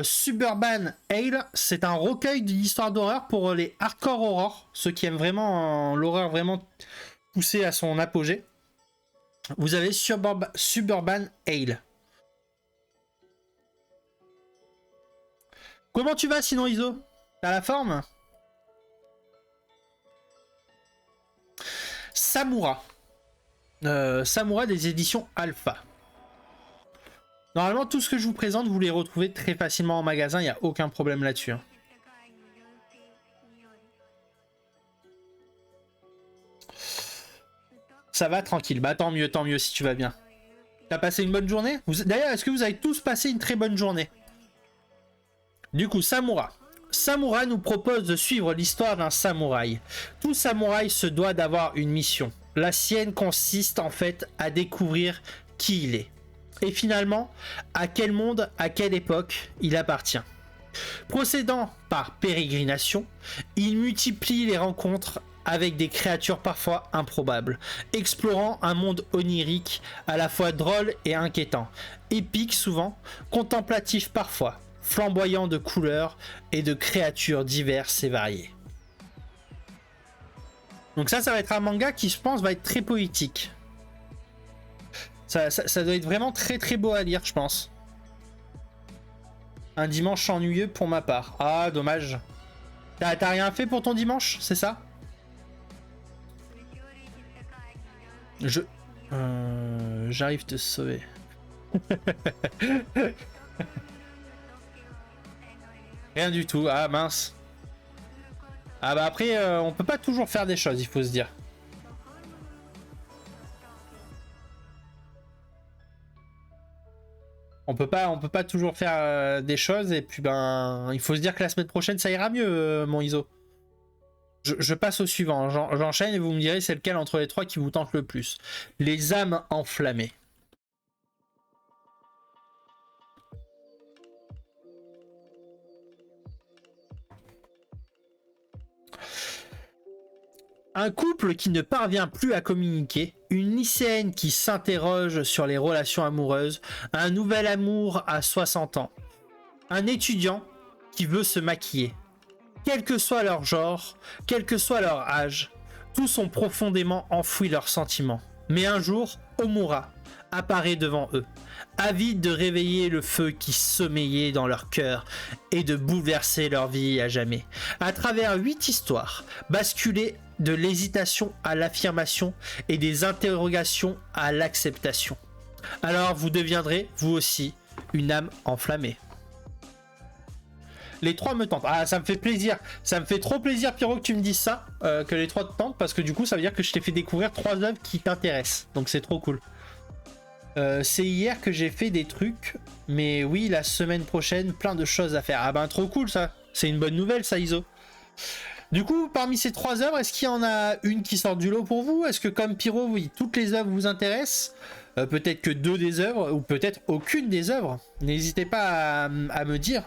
Suburban Ale, c'est un recueil d'histoires d'horreur pour les hardcore horror, ceux qui aiment vraiment l'horreur vraiment poussée à son apogée. Vous avez Suburban Ale. Comment tu vas sinon, Iso? T'as la forme? Samura. Samura des éditions Alpha. Normalement, tout ce que je vous présente, vous les retrouvez très facilement en magasin, il n'y a aucun problème là-dessus. Hein. Ça va tranquille, bah tant mieux si tu vas bien. T'as passé une bonne journée? D'ailleurs, est-ce que vous avez tous passé une très bonne journée? Du coup, Samura. Samouraï nous propose de suivre l'histoire d'un samouraï. Tout samouraï se doit d'avoir une mission. La sienne consiste en fait à découvrir qui il est. Et finalement, à quel monde, à quelle époque il appartient. Procédant par pérégrination, il multiplie les rencontres avec des créatures parfois improbables, explorant un monde onirique à la fois drôle et inquiétant, épique souvent, contemplatif parfois, flamboyant de couleurs et de créatures diverses et variées. Donc ça va être un manga qui, je pense, va être très poétique. Ça doit être vraiment très très beau à lire, je pense. Un dimanche ennuyeux pour ma part. Ah, dommage. T'as rien fait pour ton dimanche, c'est ça? J'arrive te sauver. Rien du tout. Ah mince. Ah bah après, on peut pas toujours faire des choses, il faut se dire. On peut pas toujours faire des choses et puis ben il faut se dire que la semaine prochaine ça ira mieux, mon ISO. Je passe au suivant, j'enchaîne et vous me direz c'est lequel entre les trois qui vous tente le plus. Les âmes enflammées. Un couple qui ne parvient plus à communiquer, une lycéenne qui s'interroge sur les relations amoureuses, un nouvel amour à 60 ans, un étudiant qui veut se maquiller. Quel que soit leur genre, quel que soit leur âge, tous ont profondément enfoui leurs sentiments. Mais un jour, Omura apparaît devant eux, avide de réveiller le feu qui sommeillait dans leur cœur et de bouleverser leur vie à jamais. À travers 8 histoires, basculées de l'hésitation à l'affirmation et des interrogations à l'acceptation. Alors vous deviendrez, vous aussi, une âme enflammée. Les trois me tentent. Ah, ça me fait plaisir. Ça me fait trop plaisir, Pierrot, que tu me dises ça, que les trois te tentent, parce que du coup, ça veut dire que je t'ai fait découvrir 3 œuvres qui t'intéressent. Donc c'est trop cool. C'est hier que j'ai fait des trucs, mais oui, la semaine prochaine, plein de choses à faire. Ah ben, trop cool, ça. C'est une bonne nouvelle, ça, Iso. Du coup, parmi ces 3 œuvres, est-ce qu'il y en a une qui sort du lot pour vous? Est-ce que, comme Pierrot, oui, toutes les œuvres vous intéressent? Peut-être que 2 des œuvres, ou peut-être aucune des œuvres. N'hésitez pas à me dire.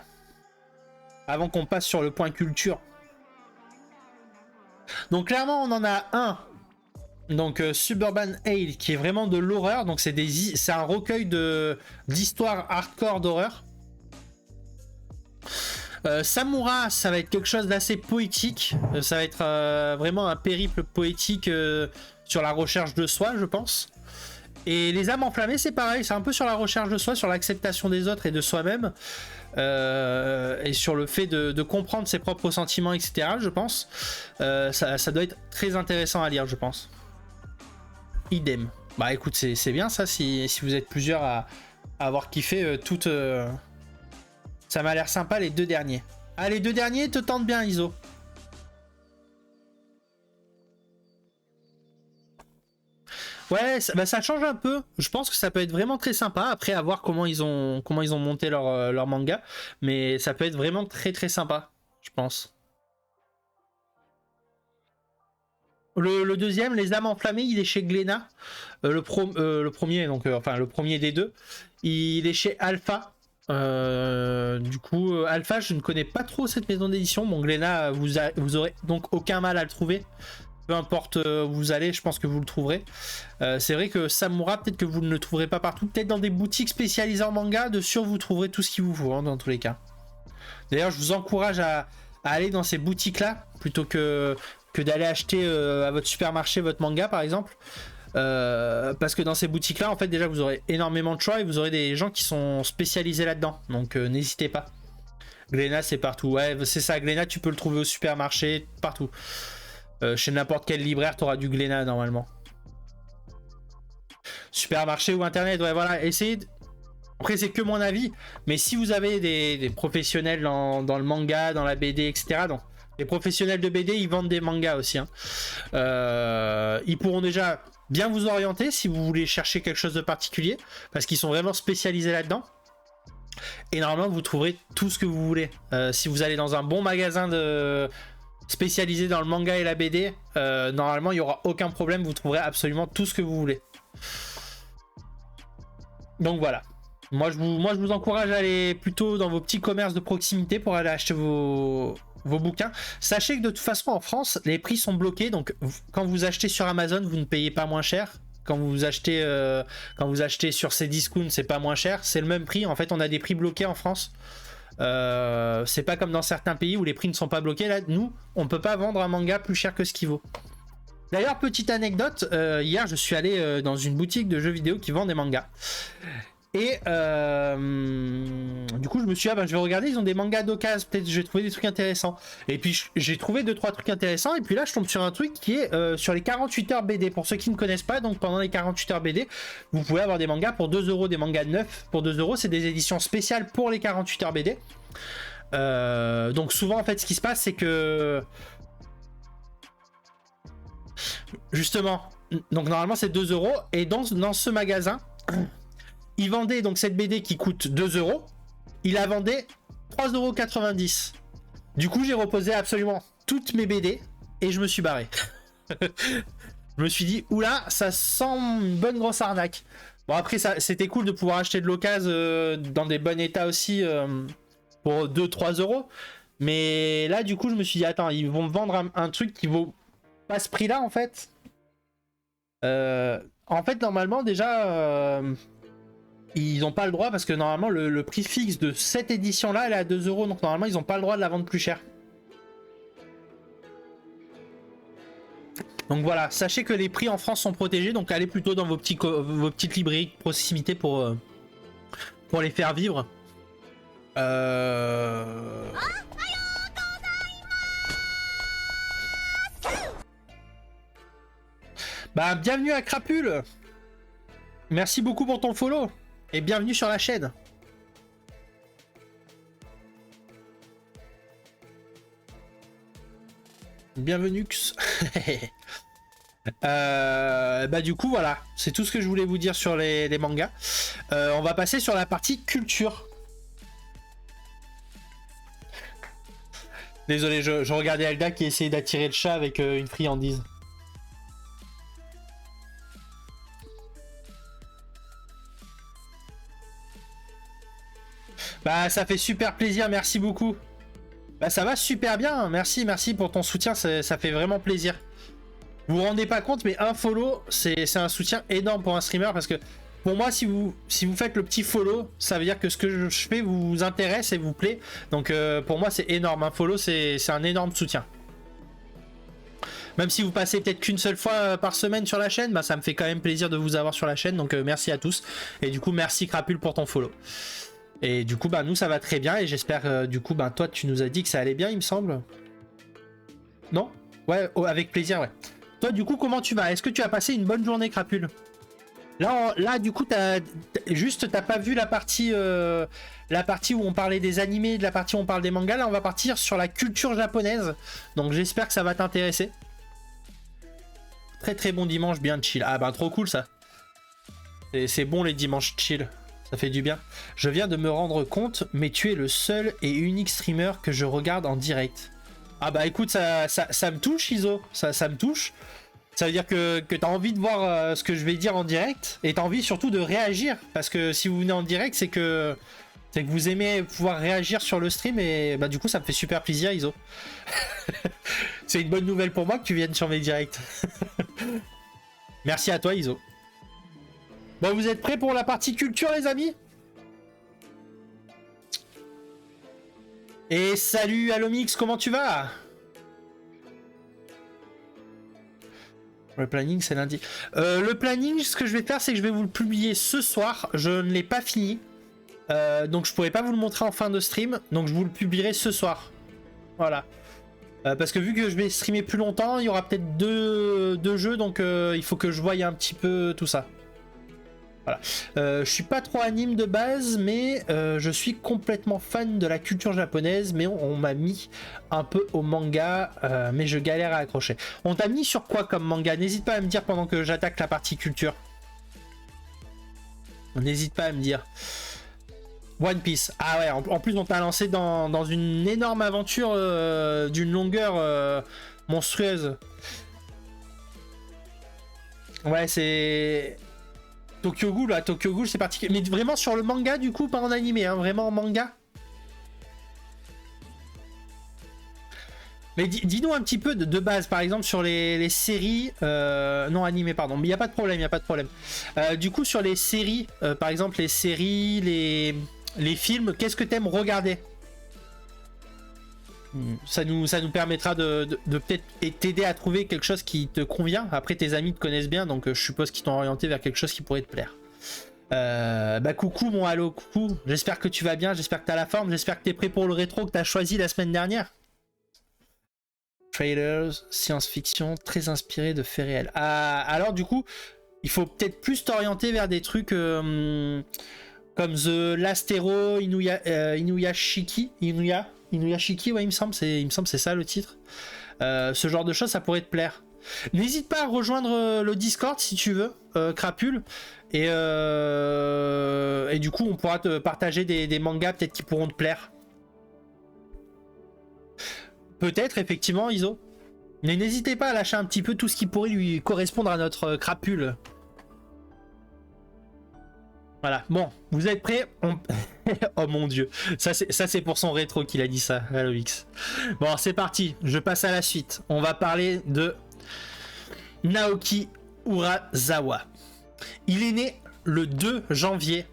Avant qu'on passe sur le point culture. Donc clairement on en a un. Donc Suburban Ale qui est vraiment de l'horreur. Donc c'est un recueil d'histoires hardcore d'horreur. Samura, ça va être quelque chose d'assez poétique. Ça va être vraiment un périple poétique sur la recherche de soi, je pense. Et les âmes enflammées, c'est pareil, c'est un peu sur la recherche de soi, sur l'acceptation des autres et de soi-même. Et sur le fait de comprendre ses propres sentiments, etc. Je pense. Ça doit être très intéressant à lire, je pense. Idem. Bah écoute, c'est bien ça, si vous êtes plusieurs à avoir kiffé toutes... Ça m'a l'air sympa les 2 derniers. Ah, les 2 derniers te tentent bien, Iso. Ouais, ça change un peu. Je pense que ça peut être vraiment très sympa. Après, à voir comment ils ont monté leur manga. Mais ça peut être vraiment très très sympa, je pense. Le deuxième, Les âmes enflammées, il est chez Glénat. Le premier, donc enfin le premier des 2. Il est chez Alpha. Du coup, Alpha, je ne connais pas trop cette maison d'édition. Bon, Glénat, vous aurez donc aucun mal à le trouver. Peu importe où vous allez, je pense que vous le trouverez. C'est vrai que Samura, peut-être que vous ne le trouverez pas partout. Peut-être dans des boutiques spécialisées en manga, de sûr vous trouverez tout ce qu'il vous faut, hein, dans tous les cas. D'ailleurs, je vous encourage à aller dans ces boutiques-là, plutôt que d'aller acheter à votre supermarché votre manga, par exemple. Parce que dans ces boutiques-là, en fait, déjà, vous aurez énormément de choix et vous aurez des gens qui sont spécialisés là-dedans. Donc, n'hésitez pas. Glénat, c'est partout. Ouais, c'est ça. Glénat, tu peux le trouver au supermarché, partout. Chez n'importe quel libraire, tu auras du Glénat normalement. Supermarché ou internet, ouais, voilà. Essayez. Après, c'est que mon avis, mais si vous avez des professionnels dans le manga, dans la BD, etc. Donc, les professionnels de BD, ils vendent des mangas aussi. Hein. Ils pourront déjà bien vous orienter si vous voulez chercher quelque chose de particulier, parce qu'ils sont vraiment spécialisés là-dedans. Et normalement, vous trouverez tout ce que vous voulez. Si vous allez dans un bon magasin spécialisé dans le manga et la BD, normalement, il n'y aura aucun problème. Vous trouverez absolument tout ce que vous voulez. Donc voilà. Moi, je vous encourage à aller plutôt dans vos petits commerces de proximité pour aller acheter vos bouquins. Sachez que de toute façon, en France, les prix sont bloqués. Donc, quand vous achetez sur Amazon, vous ne payez pas moins cher. Quand vous achetez sur Cdiscount, c'est pas moins cher. C'est le même prix. En fait, on a des prix bloqués en France. C'est pas comme dans certains pays où les prix ne sont pas bloqués. Là, nous, on peut pas vendre un manga plus cher que ce qu'il vaut. D'ailleurs, petite anecdote, hier, je suis allé dans une boutique de jeux vidéo qui vend des mangas. Et du coup je me suis dit je vais regarder, ils ont des mangas d'occasion, peut-être je vais trouver des trucs intéressants. Et puis j'ai trouvé 2-3 trucs intéressants. Et puis là je tombe sur un truc qui est sur les 48 heures BD. Pour ceux qui ne connaissent pas, donc pendant les 48 heures BD vous pouvez avoir des mangas pour 2 €, des mangas neufs pour 2 €. C'est des éditions spéciales pour les 48 heures BD. Donc souvent en fait ce qui se passe c'est que justement, donc normalement c'est 2 €. Et dans ce magasin il vendait donc cette BD qui coûte 2 €, il la vendait 3,90 €. Du coup, j'ai reposé absolument toutes mes BD et je me suis barré. Je me suis dit, oula, ça sent une bonne grosse arnaque. Bon, après, c'était cool de pouvoir acheter de l'occasion dans des bons états aussi pour 2-3 €. Mais là, du coup, je me suis dit, attends, ils vont me vendre un truc qui vaut pas ce prix-là, en fait. En fait, normalement, déjà... ils n'ont pas le droit parce que normalement le prix fixe de cette édition là elle est à 2 €, donc normalement ils n'ont pas le droit de la vendre plus cher. Donc voilà, sachez que les prix en France sont protégés, donc allez plutôt dans vos petites librairies de proximité pour les faire vivre. Bah bienvenue à Crapule. Merci beaucoup pour ton follow. Et bienvenue sur la chaîne. Bienvenue. Bah du coup voilà, c'est tout ce que je voulais vous dire sur les mangas. On va passer sur la partie culture. Désolé, je regardais Alda qui essayait d'attirer le chat avec une friandise. Bah ça fait super plaisir, merci beaucoup. Bah ça va super bien, merci pour ton soutien, ça fait vraiment plaisir. Vous vous rendez pas compte, mais un follow, c'est un soutien énorme pour un streamer, parce que pour moi, si vous faites le petit follow, ça veut dire que ce que je fais vous intéresse et vous plaît. Donc pour moi c'est énorme, un follow c'est un énorme soutien. Même si vous passez peut-être qu'une seule fois par semaine sur la chaîne, bah ça me fait quand même plaisir de vous avoir sur la chaîne, donc merci à tous. Et du coup merci Crapule pour ton follow. Et du coup, bah, nous, ça va très bien. Et j'espère, du coup, bah, toi, tu nous as dit que ça allait bien, il me semble. Non? Ouais, oh, avec plaisir, ouais. Toi, du coup, comment tu vas? Est-ce que tu as passé une bonne journée, Crapule? Là, du coup, t'as pas vu la partie où on parlait des animés, de la partie où on parle des mangas. Là, on va partir sur la culture japonaise. Donc, j'espère que ça va t'intéresser. Très, très bon dimanche, bien chill. Ah, bah, trop cool, ça. C'est bon, les dimanches chill. Ça fait du bien. Je viens de me rendre compte, mais tu es le seul et unique streamer que je regarde en direct. Ah bah écoute, ça me touche, Iso. Ça me touche. Ça veut dire que tu as envie de voir ce que je vais dire en direct. Et tu as envie surtout de réagir. Parce que si vous venez en direct, c'est que vous aimez pouvoir réagir sur le stream. Et bah du coup, ça me fait super plaisir, Iso. C'est une bonne nouvelle pour moi que tu viennes sur mes directs. Merci à toi, Iso. Bon, vous êtes prêts pour la partie culture, les amis? Et salut Alomix, comment tu vas? Le planning, c'est lundi. Le planning, ce que je vais faire, c'est que je vais vous le publier ce soir. Je ne l'ai pas fini. Donc, je pourrais pas vous le montrer en fin de stream. Donc, je vous le publierai ce soir. Voilà. Parce que vu que je vais streamer plus longtemps, il y aura peut-être deux jeux. Donc, il faut que je voie un petit peu tout ça. Voilà. Je suis pas trop anime de base, mais je suis complètement fan de la culture japonaise, mais on m'a mis un peu au manga, mais je galère à accrocher. On t'a mis sur quoi comme manga? N'hésite pas à me dire pendant que j'attaque la partie culture. N'hésite pas à me dire. One Piece. Ah ouais, en plus on t'a lancé dans une énorme aventure d'une longueur monstrueuse. Ouais, c'est... Tokyo Ghoul, là, Tokyo Ghoul c'est particulier. Mais vraiment sur le manga du coup, pas en animé, hein, vraiment en manga. Mais dis-nous un petit peu de base, par exemple sur les séries, non animées pardon, mais il n'y a pas de problème, il n'y a pas de problème. Du coup sur les séries, par exemple les séries, les films, qu'est-ce que t'aimes regarder? Ça nous permettra de peut-être t'aider à trouver quelque chose qui te convient. Après tes amis te connaissent bien, donc je suppose qu'ils t'ont orienté vers quelque chose qui pourrait te plaire. Bah coucou mon halo, coucou, j'espère que tu vas bien, j'espère que t'as la forme, j'espère que t'es prêt pour le rétro que t'as choisi la semaine dernière. Trailers, science-fiction, très inspiré de faits réels. Alors du coup, il faut peut-être plus t'orienter vers des trucs comme The Last Hero, Inuyashiki, ouais, il me semble c'est ça le titre. Ce genre de choses, ça pourrait te plaire. N'hésite pas à rejoindre le Discord si tu veux, Crapule. Et du coup, on pourra te partager des mangas peut-être qui pourront te plaire. Peut-être, effectivement, Iso. Mais n'hésitez pas à lâcher un petit peu tout ce qui pourrait lui correspondre à notre crapule. Voilà, bon, vous êtes prêts? Oh mon dieu, ça c'est pour son rétro qu'il a dit ça, Aloix. Bon, c'est parti, je passe à la suite. On va parler de Naoki Urasawa. Il est né le 2 janvier.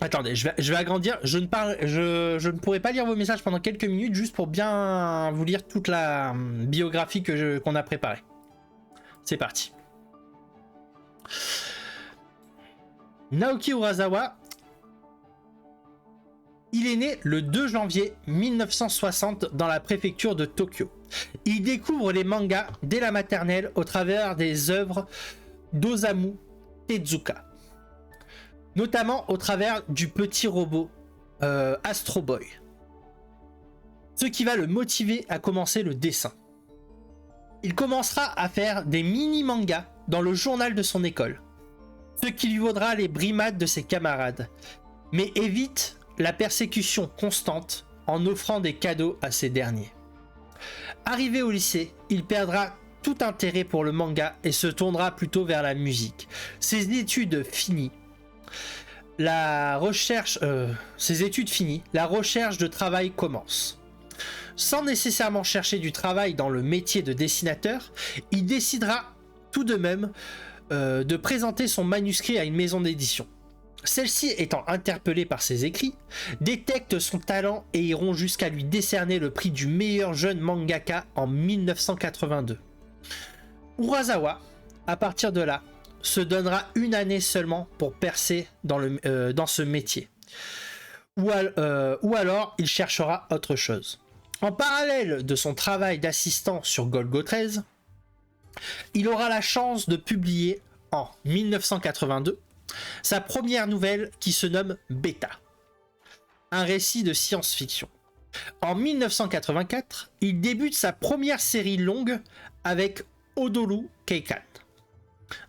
Attendez, je vais agrandir. Je ne pourrai pas lire vos messages pendant quelques minutes, juste pour bien vous lire toute la biographie qu'on a préparée. C'est parti. Naoki Urasawa, il est né le 2 janvier 1960 dans la préfecture de Tokyo. Il découvre les mangas dès la maternelle au travers des œuvres d'Osamu Tezuka, notamment au travers du petit robot Astro Boy, ce qui va le motiver à commencer le dessin. Il commencera à faire des mini-mangas dans le journal de son école, ce qui lui vaudra les brimades de ses camarades, mais évite la persécution constante en offrant des cadeaux à ces derniers. Arrivé au lycée, il perdra tout intérêt pour le manga et se tournera plutôt vers la musique. Ses études finies, la recherche de travail commence. Sans nécessairement chercher du travail dans le métier de dessinateur, il décidera tout de même de présenter son manuscrit à une maison d'édition. Celle-ci étant interpellée par ses écrits, détecte son talent et iront jusqu'à lui décerner le prix du meilleur jeune mangaka en 1982. Urasawa, à partir de là, se donnera une année seulement pour percer dans ce métier. Ou alors, il cherchera autre chose. En parallèle de son travail d'assistant sur Golgo 13, il aura la chance de publier en 1982 sa première nouvelle qui se nomme Beta, un récit de science-fiction. En 1984, il débute sa première série longue avec Odolu Keikan.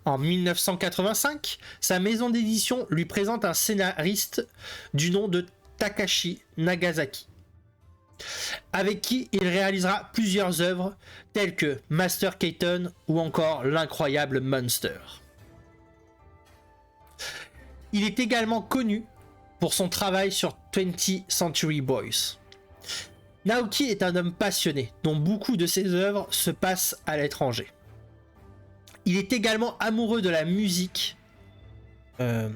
En 1985, sa maison d'édition lui présente un scénariste du nom de Takashi Nagasaki, avec qui il réalisera plusieurs œuvres telles que Master Keaton ou encore L'incroyable Monster. Il est également connu pour son travail sur 20th Century Boys. Naoki est un homme passionné dont beaucoup de ses œuvres se passent à l'étranger. Il est également amoureux de la musique, et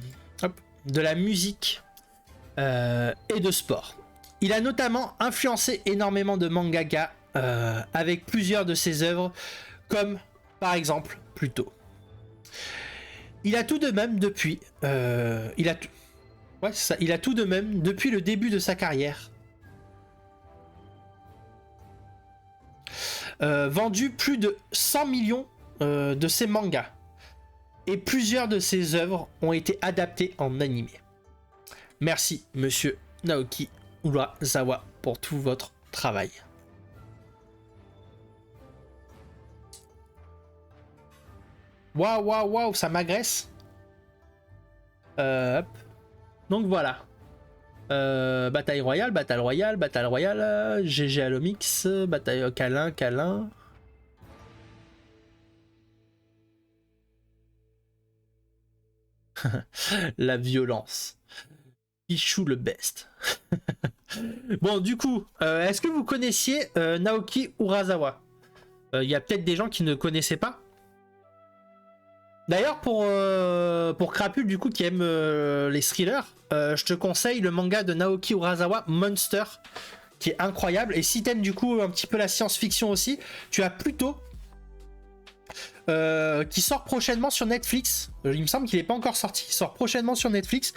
de sport. Il a notamment influencé énormément de mangaka avec plusieurs de ses œuvres, comme par exemple Pluto. Il a tout de même depuis le début de sa carrière vendu plus de 100 millions de ses mangas, et plusieurs de ses œuvres ont été adaptées en animé. Merci monsieur Naoki Urasawa pour tout votre travail. Waouh, ça m'agresse. Donc voilà. Bataille royale, bataille royale, bataille royale, GG Alomix, bataille câlin, câlin. La violence. Pichou le best. Bon, du coup, est-ce que vous connaissiez Naoki Urasawa? Il y a peut-être des gens qui ne connaissaient pas. D'ailleurs, pour Crapule, du coup, qui aime les thrillers, je te conseille le manga de Naoki Urasawa, Monster, qui est incroyable. Et si t'aimes du coup un petit peu la science-fiction aussi, tu as Pluto, qui sort prochainement sur Netflix. Il me semble qu'il n'est pas encore sorti. Il sort prochainement sur Netflix.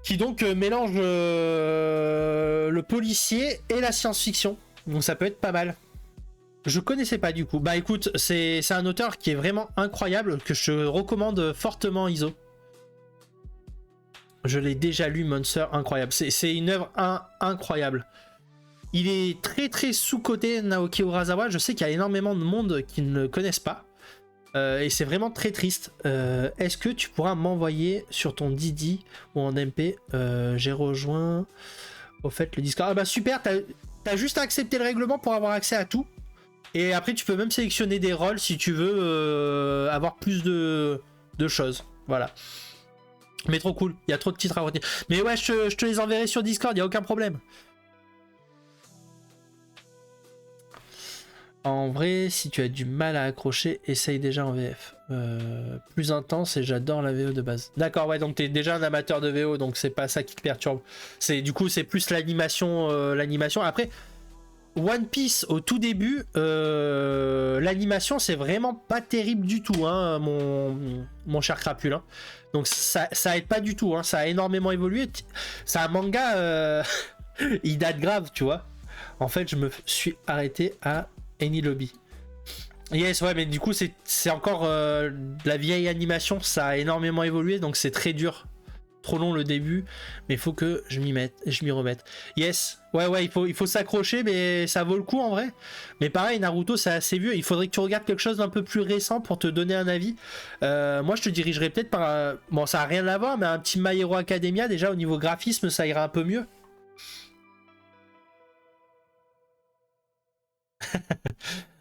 Qui donc mélange le policier et la science-fiction. Donc ça peut être pas mal. Je connaissais pas du coup. Bah écoute, c'est un auteur qui est vraiment incroyable, que je recommande fortement, Iso. Je l'ai déjà lu, Monster, incroyable. C'est une œuvre incroyable. Il est très très sous-coté, Naoki Urasawa. Je sais qu'il y a énormément de monde qui ne le connaissent pas. Et c'est vraiment très triste. Est-ce que tu pourras m'envoyer sur ton Didi ou en MP? J'ai rejoint au fait le Discord. Ah bah super, t'as juste à accepter le règlement pour avoir accès à tout. Et après tu peux même sélectionner des rôles si tu veux avoir plus de choses. Voilà. Mais trop cool, il y a trop de titres à retenir. Mais ouais, je te les enverrai sur Discord, il n'y a aucun problème. En vrai, si tu as du mal à accrocher, essaye déjà en VF. Plus intense et j'adore la VO de base. D'accord, ouais, donc t'es déjà un amateur de VO, donc c'est pas ça qui te perturbe. Du coup, c'est plus l'animation. L'animation. Après, One Piece au tout début, l'animation c'est vraiment pas terrible du tout, hein, mon cher Crapule. Hein. Donc ça aide pas du tout, hein, ça a énormément évolué. C'est un manga, il date grave, tu vois. En fait, je me suis arrêté à Any Lobby. Yes, ouais, mais du coup, c'est encore de la vieille animation, ça a énormément évolué, donc c'est très dur. Trop long le début, mais il faut que je m'y remette. Yes, ouais, il faut s'accrocher, mais ça vaut le coup en vrai. Mais pareil, Naruto, c'est assez vieux, il faudrait que tu regardes quelque chose d'un peu plus récent pour te donner un avis. Moi, je te dirigerais peut-être par... Bon, ça a rien à voir, mais un petit My Hero Academia, déjà, au niveau graphisme, ça ira un peu mieux.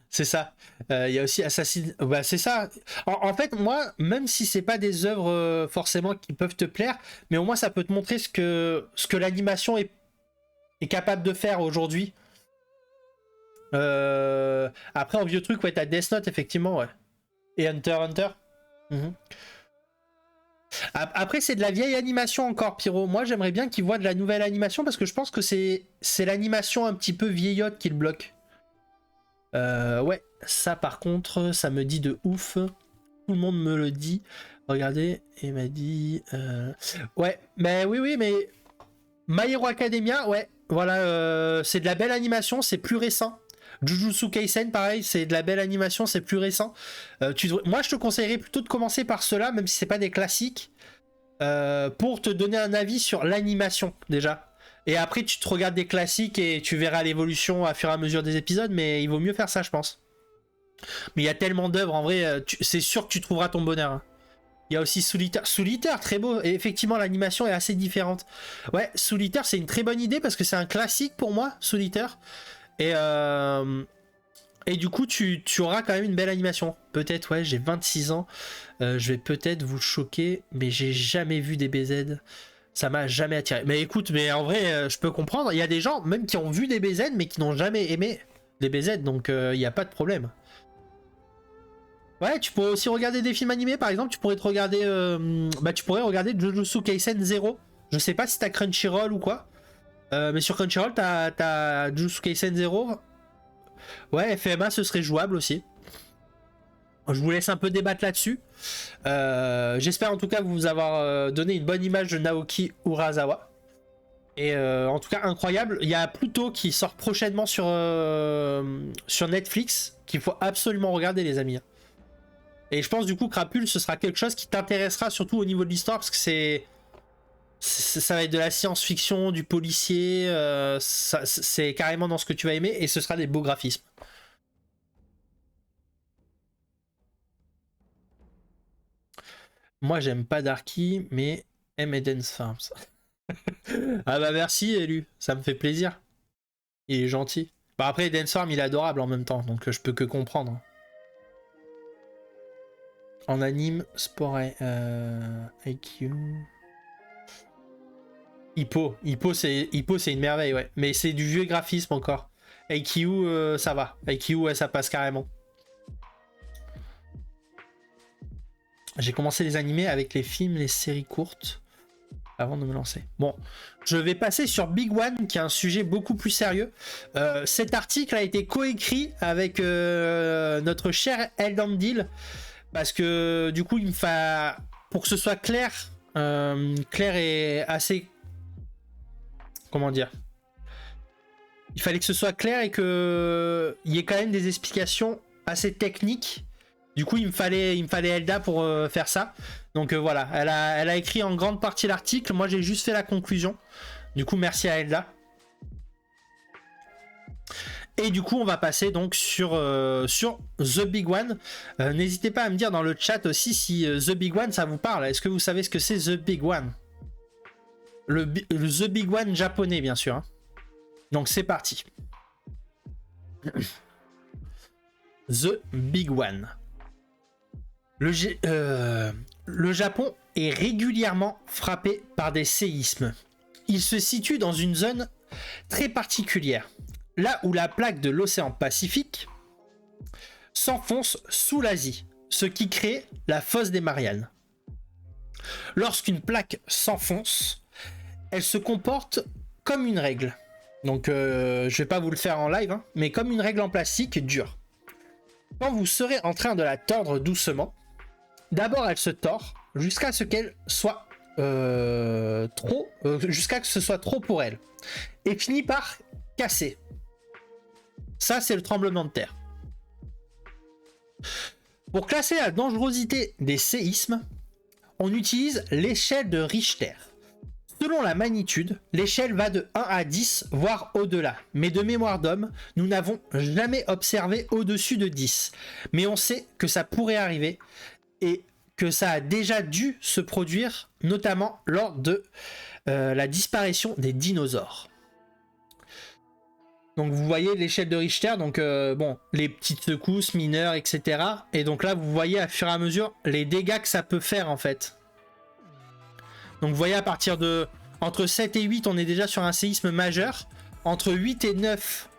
C'est ça. Il y a aussi Assassin. Bah, c'est ça. En fait, moi, même si c'est pas des œuvres forcément qui peuvent te plaire, mais au moins ça peut te montrer ce que l'animation est capable de faire aujourd'hui. Après, en vieux truc, ouais, t'as Death Note, effectivement, ouais. Et Hunter x Hunter. Mhm. Après, c'est de la vieille animation encore, Pyro. Moi, j'aimerais bien qu'ils voient de la nouvelle animation parce que je pense que c'est l'animation un petit peu vieillotte qui le bloque. Ouais, ça par contre, ça me dit de ouf. Tout le monde me le dit. Regardez, il m'a dit... Ouais, mais oui, mais... My Hero Academia, ouais, voilà, c'est de la belle animation, c'est plus récent. Jujutsu Kaisen, pareil, c'est de la belle animation, c'est plus récent. Moi, je te conseillerais plutôt de commencer par cela, même si c'est pas des classiques, pour te donner un avis sur l'animation, déjà. Et après, tu te regardes des classiques et tu verras l'évolution à fur et à mesure des épisodes, mais il vaut mieux faire ça, je pense. Mais il y a tellement d'œuvres, en vrai, c'est sûr que tu trouveras ton bonheur. Hein. Il y a aussi Solitaire. Solitaire, très beau. Et effectivement, l'animation est assez différente. Ouais, Solitaire, c'est une très bonne idée parce que c'est un classique pour moi, Solitaire. Et du coup, tu auras quand même une belle animation. Peut-être, ouais, j'ai 26 ans. Je vais peut-être vous choquer, mais j'ai jamais vu des BZ. Ça m'a jamais attiré. Mais écoute, mais en vrai, je peux comprendre. Il y a des gens, même qui ont vu des BZ, mais qui n'ont jamais aimé des BZ. Donc, il n'y a pas de problème. Ouais, tu pourrais aussi regarder des films animés, par exemple, tu pourrais te regarder, tu pourrais regarder Jujutsu Kaisen 0. Je sais pas si t'as Crunchyroll ou quoi, mais sur Crunchyroll t'as Jujutsu Kaisen 0. Ouais, FMA ce serait jouable aussi. Je vous laisse un peu débattre là-dessus. J'espère en tout cas vous avoir donné une bonne image de Naoki Urasawa. Et en tout cas incroyable. Il y a Pluto qui sort prochainement sur Netflix qu'il faut absolument regarder les amis. Et je pense du coup Crapule ce sera quelque chose qui t'intéressera surtout au niveau de l'histoire parce que ça va être de la science-fiction, du policier, c'est carrément dans ce que tu vas aimer et ce sera des beaux graphismes. Moi j'aime pas Darky mais M. Eden's Farms. Ah bah merci Élu, ça me fait plaisir. Il est gentil. Bah après Densworm il est adorable en même temps, donc je peux que comprendre. En anime, sport IQ. Hippo c'est une merveille, ouais. Mais c'est du vieux graphisme encore. IQ ça va. IQ ouais ça passe carrément. J'ai commencé les animés avec les films, les séries courtes avant de me lancer. Bon, je vais passer sur Big One, qui est un sujet beaucoup plus sérieux. Cet article a été coécrit avec notre cher Eldandil, parce que du coup, il me faut, pour que ce soit clair, clair et assez... Comment dire? Il fallait que ce soit clair et qu'il y ait quand même des explications assez techniques. Du coup, il me fallait Elda pour faire ça. Donc voilà, elle a écrit en grande partie l'article. Moi, j'ai juste fait la conclusion. Du coup, merci à Elda. Et du coup, on va passer donc sur The Big One. N'hésitez pas à me dire dans le chat aussi si The Big One, ça vous parle. Est-ce que vous savez ce que c'est The Big One? Le The Big One japonais, bien sûr. Hein. Donc, c'est parti. The Big One. Le Japon est régulièrement frappé par des séismes. Il se situe dans une zone très particulière, là où la plaque de l'océan Pacifique s'enfonce sous l'Asie, ce qui crée la fosse des Mariannes. Lorsqu'une plaque s'enfonce, elle se comporte comme une règle. Donc je vais pas vous le faire en live, hein, mais comme une règle en plastique dure. Quand vous serez en train de la tordre doucement, d'abord elle se tord jusqu'à ce qu'elle soit jusqu'à ce que ce soit trop pour elle, et finit par casser. Ça, c'est le tremblement de terre. Pour classer la dangerosité des séismes, on utilise l'échelle de Richter. Selon la magnitude, l'échelle va de 1 à 10, voire au-delà. Mais de mémoire d'homme, nous n'avons jamais observé au-dessus de 10. Mais on sait que ça pourrait arriver et que ça a déjà dû se produire, notamment lors de la disparition des dinosaures. Donc vous voyez l'échelle de Richter, donc bon, les petites secousses mineures, etc. Et donc là, vous voyez à fur et à mesure les dégâts que ça peut faire en fait. Donc vous voyez à partir de... Entre 7 et 8, on est déjà sur un séisme majeur. Entre 8 et 9,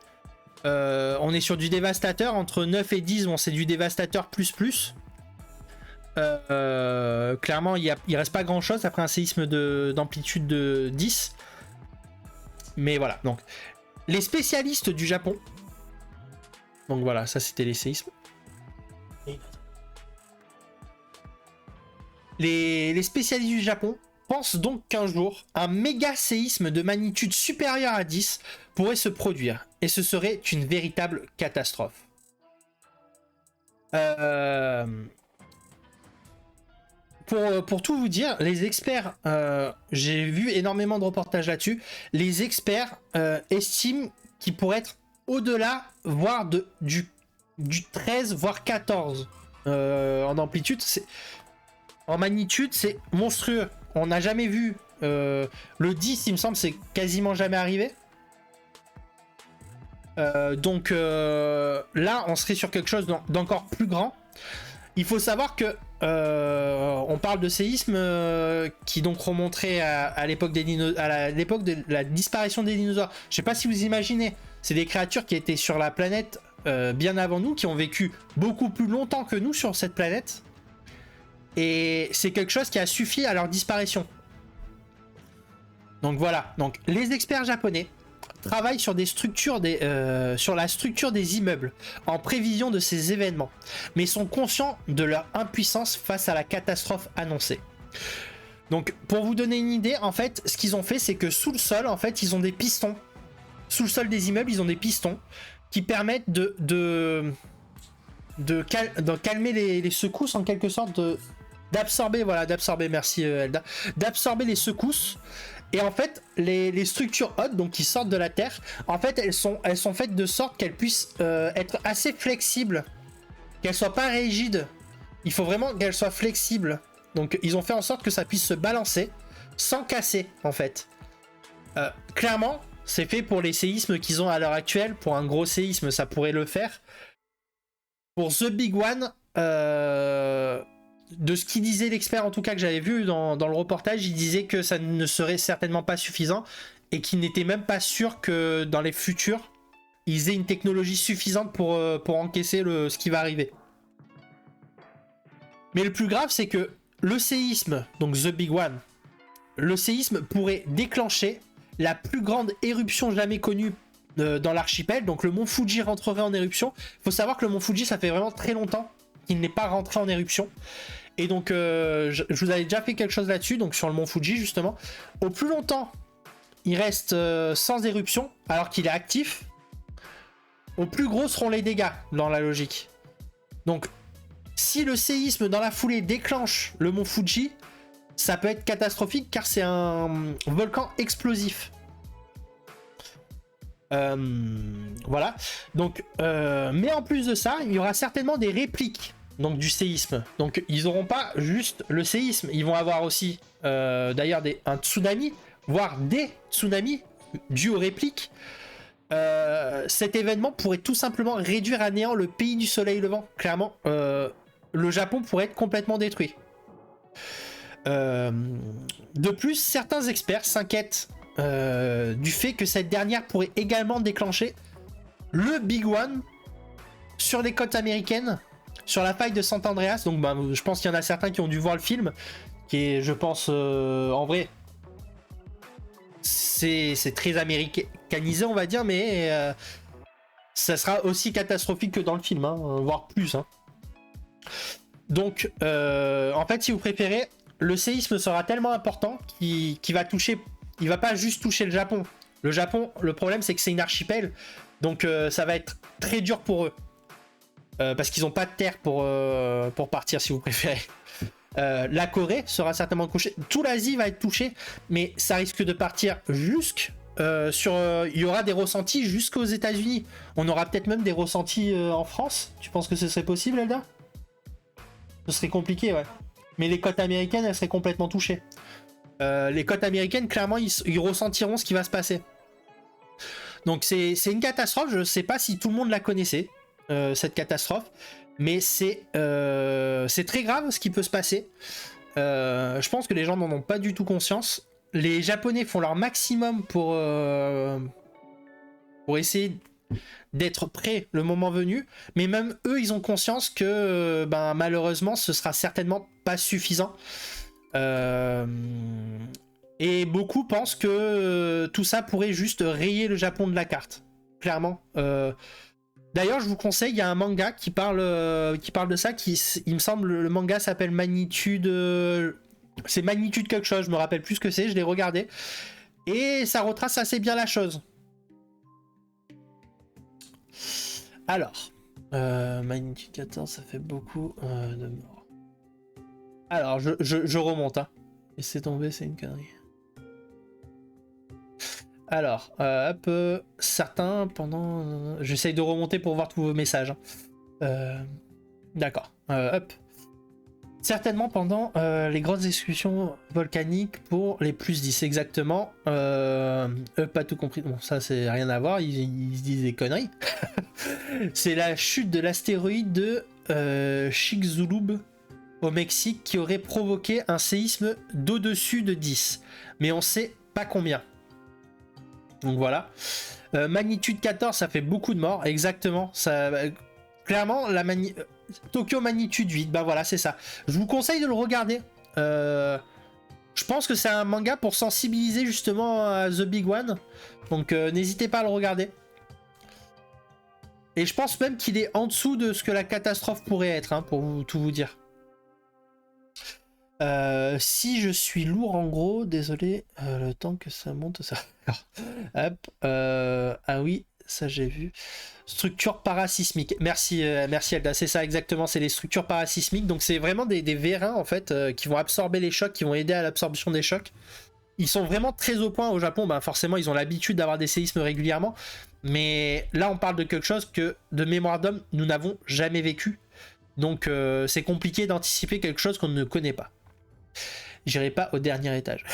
on est sur du dévastateur. Entre 9 et 10, bon, c'est du dévastateur plus. Clairement, il reste pas grand chose après un séisme d'amplitude de 10. Mais voilà, donc les spécialistes du Japon. Donc voilà, ça c'était les séismes. Les spécialistes du Japon pensent donc qu'un jour, un méga séisme de magnitude supérieure à 10 pourrait se produire. Et ce serait une véritable catastrophe. Pour tout vous dire, les experts, j'ai vu énormément de reportages là-dessus, les experts estiment qu'il pourrait être au-delà, voire du 13, voire 14 en amplitude. En magnitude, c'est monstrueux. On n'a jamais vu le 10, il me semble, c'est quasiment jamais arrivé. Donc là, on serait sur quelque chose d'encore plus grand. Il faut savoir que on parle de séisme qui donc remonterait à l'époque de la disparition des dinosaures. Je sais pas si vous imaginez, c'est des créatures qui étaient sur la planète bien avant nous, qui ont vécu beaucoup plus longtemps que nous sur cette planète. Et c'est quelque chose qui a suffi à leur disparition. Donc voilà, donc les experts japonais travaillent sur sur la structure des immeubles en prévision de ces événements, mais sont conscients de leur impuissance face à la catastrophe annoncée. Donc pour vous donner une idée, en fait, ce qu'ils ont fait, c'est que sous le sol, en fait, ils ont des pistons. Sous le sol des immeubles, ils ont des pistons qui permettent de calmer les secousses en quelque sorte, d'absorber, merci Elda, d'absorber les secousses. Et en fait, les structures hautes, donc qui sortent de la terre, en fait, elles sont faites de sorte qu'elles puissent être assez flexibles, qu'elles soient pas rigides. Il faut vraiment qu'elles soient flexibles. Donc, ils ont fait en sorte que ça puisse se balancer sans casser, en fait. Clairement, c'est fait pour les séismes qu'ils ont à l'heure actuelle. Pour un gros séisme, ça pourrait le faire. Pour The Big One, de ce qu'il disait l'expert, en tout cas que j'avais vu dans le reportage, il disait que ça ne serait certainement pas suffisant et qu'il n'était même pas sûr que dans les futurs, ils aient une technologie suffisante pour encaisser ce qui va arriver. Mais le plus grave, c'est que le séisme, donc The Big One, le séisme pourrait déclencher la plus grande éruption jamais connue dans l'archipel. Donc le mont Fuji rentrerait en éruption. Il faut savoir que le mont Fuji, ça fait vraiment très longtemps qu'il n'est pas rentré en éruption. Et donc je vous avais déjà fait quelque chose là-dessus, donc sur le mont Fuji justement. Au plus longtemps, il reste sans éruption, alors qu'il est actif, au plus gros seront les dégâts dans la logique. Donc si le séisme dans la foulée déclenche le mont Fuji, ça peut être catastrophique car c'est un volcan explosif. Voilà. Donc, mais en plus de ça, il y aura certainement des répliques donc, du séisme. Donc ils n'auront pas juste le séisme, ils vont avoir aussi d'ailleurs un tsunami, voire des tsunamis dus aux répliques. Cet événement pourrait tout simplement réduire à néant le pays du soleil levant. Clairement, le Japon pourrait être complètement détruit. De plus, certains experts s'inquiètent du fait que cette dernière pourrait également déclencher le Big One sur les côtes américaines, sur la faille de Sant Andreas. Donc je pense qu'il y en a certains qui ont dû voir le film, qui est, je pense, en vrai, c'est très américanisé, on va dire, mais ça sera aussi catastrophique que dans le film, hein, voire plus. Hein. Donc, en fait, si vous préférez, le séisme sera tellement important qu'il va toucher. Il va pas juste toucher le Japon. Le Japon, le problème, c'est que c'est une archipel, donc ça va être très dur pour eux. Parce qu'ils n'ont pas de terre pour partir, si vous préférez. La Corée sera certainement touchée. Tout l'Asie va être touchée, mais ça risque de partir il y aura des ressentis jusqu'aux États-Unis. On aura peut-être même des ressentis en France. Tu penses que ce serait possible, Elda? Ce serait compliqué, ouais. Mais les côtes américaines, elles seraient complètement touchées. Les côtes américaines, clairement, ils ressentiront ce qui va se passer. Donc c'est une catastrophe. Je ne sais pas si tout le monde la connaissait, cette catastrophe. Mais c'est très grave ce qui peut se passer. Je pense que les gens n'en ont pas du tout conscience. Les Japonais font leur maximum pour essayer d'être prêts le moment venu. Mais même eux, ils ont conscience que malheureusement, ce sera certainement pas suffisant. Et beaucoup pensent que tout ça pourrait juste rayer le Japon de la carte. Clairement. D'ailleurs, je vous conseille, il y a un manga qui parle de ça. Il me semble, le manga s'appelle Magnitude. C'est Magnitude quelque chose, je me rappelle plus ce que c'est, je l'ai regardé. Et ça retrace assez bien la chose. Alors, Magnitude 14, ça fait beaucoup de morts. Alors, je remonte. Hein. Laissez tomber, c'est une connerie. Alors, hop, certains pendant... J'essaye de remonter pour voir tous vos messages. D'accord, hop. Certainement pendant les grosses excursions volcaniques pour les plus 10, exactement. Pas tout compris. Bon, ça, c'est rien à voir, ils se disent des conneries. C'est la chute de l'astéroïde de Chicxulub au Mexique qui aurait provoqué un séisme d'au-dessus de 10. Mais on sait pas combien. Donc voilà. Magnitude 14, ça fait beaucoup de morts, exactement. Ça, clairement, Tokyo Magnitude 8, bah voilà, c'est ça. Je vous conseille de le regarder. Je pense que c'est un manga pour sensibiliser justement à The Big One. Donc n'hésitez pas à le regarder. Et je pense même qu'il est en dessous de ce que la catastrophe pourrait être, hein, pour tout vous dire. Si je suis lourd en gros, désolé, le temps que ça monte, ça. Hop, ah oui, ça j'ai vu. Structure parasismique. Merci Elda, c'est ça exactement, c'est les structures parasismiques. Donc c'est vraiment des vérins en fait qui vont absorber les chocs, qui vont aider à l'absorption des chocs. Ils sont vraiment très au point au Japon, forcément ils ont l'habitude d'avoir des séismes régulièrement. Mais là on parle de quelque chose que de mémoire d'homme nous n'avons jamais vécu. Donc c'est compliqué d'anticiper quelque chose qu'on ne connaît pas. J'irai pas au dernier étage.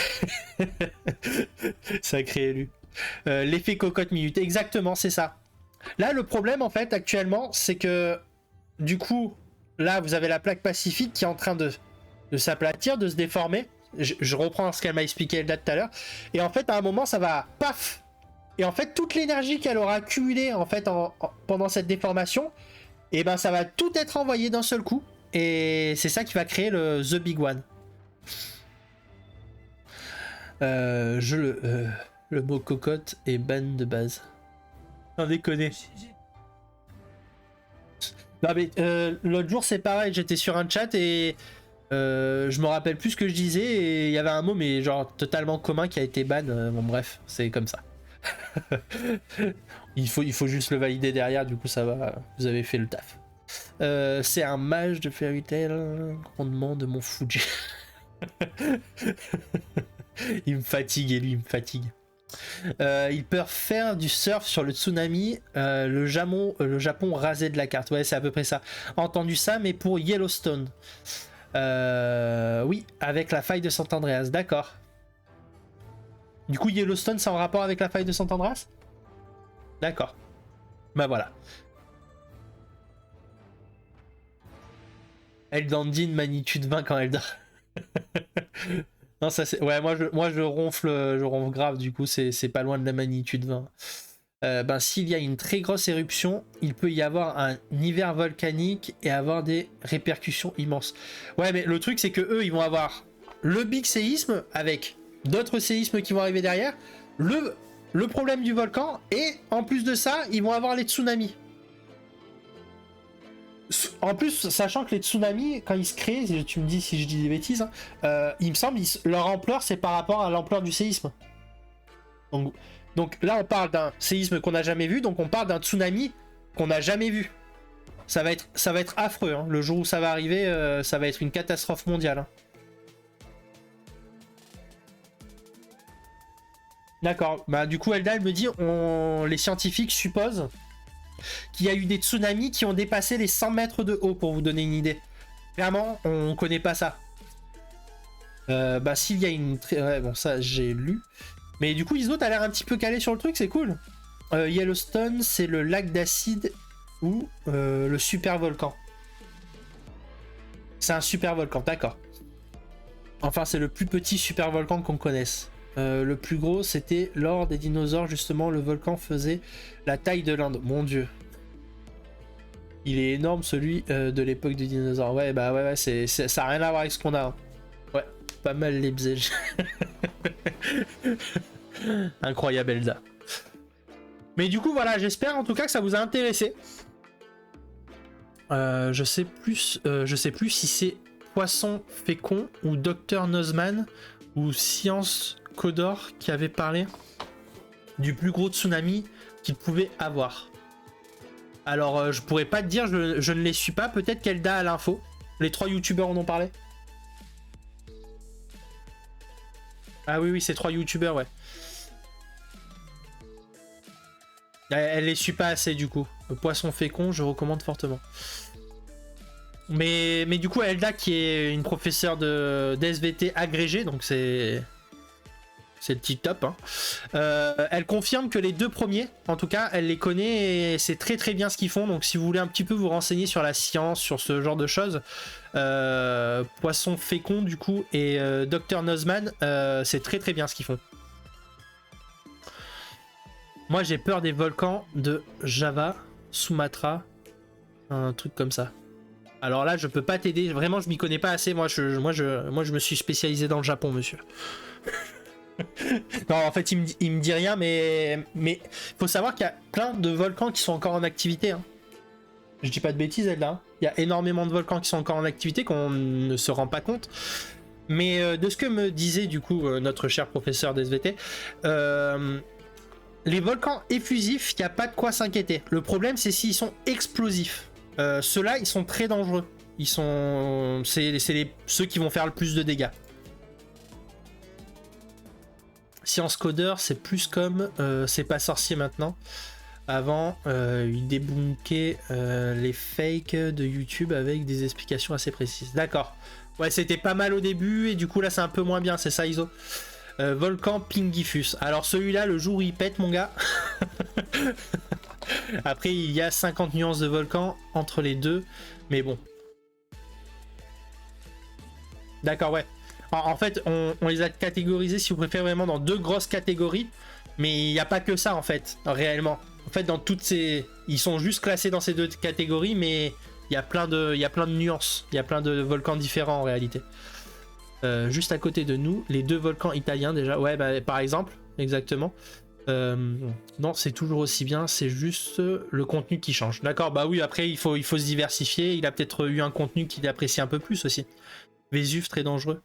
Sacré élu. L'effet cocotte minute, exactement, c'est ça. Là, le problème, en fait, actuellement, c'est que, du coup, là, vous avez la plaque pacifique qui est en train de s'aplatir, de se déformer. Je reprends ce qu'elle m'a expliqué Elda tout à l'heure. Et en fait, à un moment, ça va, paf. Et en fait, toute l'énergie qu'elle aura accumulée, en fait, pendant cette déformation, et ben, ça va tout être envoyé d'un seul coup. Et c'est ça qui va créer le The Big One. Le mot cocotte est ban de base. Sans déconner. Non mais l'autre jour c'est pareil, j'étais sur un chat et je me rappelle plus ce que je disais et il y avait un mot mais genre totalement commun qui a été ban. Bon bref, c'est comme ça. il faut juste le valider derrière, du coup ça va, vous avez fait le taf. C'est un mage de Fairy Tail, grandement de mon Fuji. Il me fatigue et lui il me fatigue. Ils peuvent faire du surf sur le tsunami, le Japon rasé de la carte. Ouais, c'est à peu près ça. Entendu ça, mais pour Yellowstone. Oui, avec la faille de Sant Andreas, d'accord. Du coup, Yellowstone, c'est en rapport avec la faille de Sant Andreas? D'accord. Bah voilà. Elle dandine magnitude 20 quand elle dort. Non, ça c'est. Ouais, moi je ronfle grave, du coup, c'est pas loin de la magnitude 20. Ben, s'il y a une très grosse éruption, il peut y avoir un hiver volcanique et avoir des répercussions immenses. Ouais, mais le truc, c'est que eux, ils vont avoir le big séisme avec d'autres séismes qui vont arriver derrière, le problème du volcan, et en plus de ça, ils vont avoir les tsunamis. En plus, sachant que les tsunamis, quand ils se créent, tu me dis si je dis des bêtises, il me semble, leur ampleur, c'est par rapport à l'ampleur du séisme. Donc là, on parle d'un séisme qu'on n'a jamais vu, donc on parle d'un tsunami qu'on n'a jamais vu. Ça va être affreux, hein. Le jour où ça va arriver, ça va être une catastrophe mondiale. Hein. D'accord, bah du coup Elda elle me dit, les scientifiques supposent qu'il y a eu des tsunamis qui ont dépassé les 100 mètres de haut, pour vous donner une idée. Clairement, on connaît pas ça. Bah s'il y a une... Ouais, bon ça j'ai lu. Mais du coup Isno t'as l'air un petit peu calé sur le truc, c'est cool. Yellowstone, c'est le lac d'acide ou le super volcan. C'est un super volcan, d'accord. Enfin c'est le plus petit super volcan qu'on connaisse. Le plus gros c'était lors des dinosaures, justement le volcan faisait la taille de l'Inde. Mon dieu. Il est énorme celui de l'époque des dinosaures. Ouais bah ouais, ça a rien à voir avec ce qu'on a. Hein. Ouais, pas mal les bzèges. Incroyable Elda. Mais du coup voilà, j'espère en tout cas que ça vous a intéressé. Je sais plus si c'est Poisson Fécond ou Dr Nozman ou Science Codor qui avait parlé du plus gros tsunami qu'il pouvait avoir. Alors je pourrais pas te dire, je ne les suis pas, peut-être qu'Elda a l'info. Les 3 youtubeurs en ont parlé. Ah oui, c'est 3 youtubeurs, ouais. Elle les suit pas assez du coup. Le Poisson Fécond, je recommande fortement. Mais du coup, Elda qui est une professeure de SVT agrégée, donc c'est le tip top. Hein. Elle confirme que les 2 premiers, en tout cas, elle les connaît et c'est très très bien ce qu'ils font. Donc si vous voulez un petit peu vous renseigner sur la science, sur ce genre de choses, Poisson Fécond du coup et Dr Nozman, c'est très très bien ce qu'ils font. Moi j'ai peur des volcans de Java, Sumatra, un truc comme ça. Alors là je peux pas t'aider, vraiment je m'y connais pas assez, moi je me suis spécialisé dans le Japon monsieur. Non en fait il me dit rien mais faut savoir qu'il y a plein de volcans qui sont encore en activité. Hein. Je dis pas de bêtises elle là, hein. Il y a énormément de volcans qui sont encore en activité qu'on ne se rend pas compte. Mais de ce que me disait du coup notre cher professeur d'SVT, les volcans effusifs, il n'y a pas de quoi s'inquiéter. Le problème, c'est s'ils sont explosifs. Ceux-là, ils sont très dangereux. C'est ceux qui vont faire le plus de dégâts. Science Codeur, c'est plus comme C'est pas sorcier maintenant. Avant, ils débunkaient les fakes de YouTube avec des explications assez précises. D'accord. Ouais, c'était pas mal au début et du coup là c'est un peu moins bien, c'est ça Iso. Volcan Pingifus. Alors celui-là, le jour où il pète mon gars. Après il y a 50 nuances de volcan entre les deux. Mais bon. D'accord, ouais. En fait, on les a catégorisés, si vous préférez, vraiment dans deux grosses catégories. Mais il n'y a pas que ça, en fait, réellement. En fait, dans toutes ces... Ils sont juste classés dans ces deux catégories, mais il y a plein de nuances. Il y a plein de volcans différents, en réalité. Juste à côté de nous, les deux volcans italiens, déjà. Ouais, bah, par exemple, exactement. Non, c'est toujours aussi bien, c'est juste le contenu qui change. D'accord, bah oui, après, il faut se diversifier. Il a peut-être eu un contenu qu'il apprécie un peu plus aussi. Vésuve, très dangereux.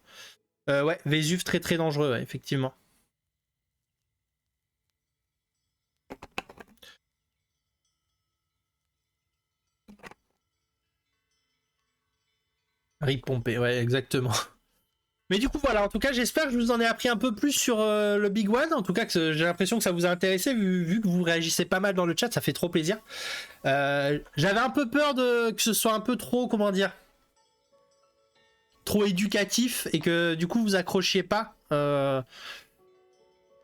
Ouais, Vésuve, très très dangereux, ouais, effectivement. Rip Pompé, ouais, exactement. Mais du coup, voilà, en tout cas, j'espère que je vous en ai appris un peu plus sur le Big One. En tout cas, que j'ai l'impression que ça vous a intéressé, vu que vous réagissez pas mal dans le chat, ça fait trop plaisir. J'avais un peu peur que ce soit un peu trop, comment dire, trop éducatif et que du coup vous accrochiez pas.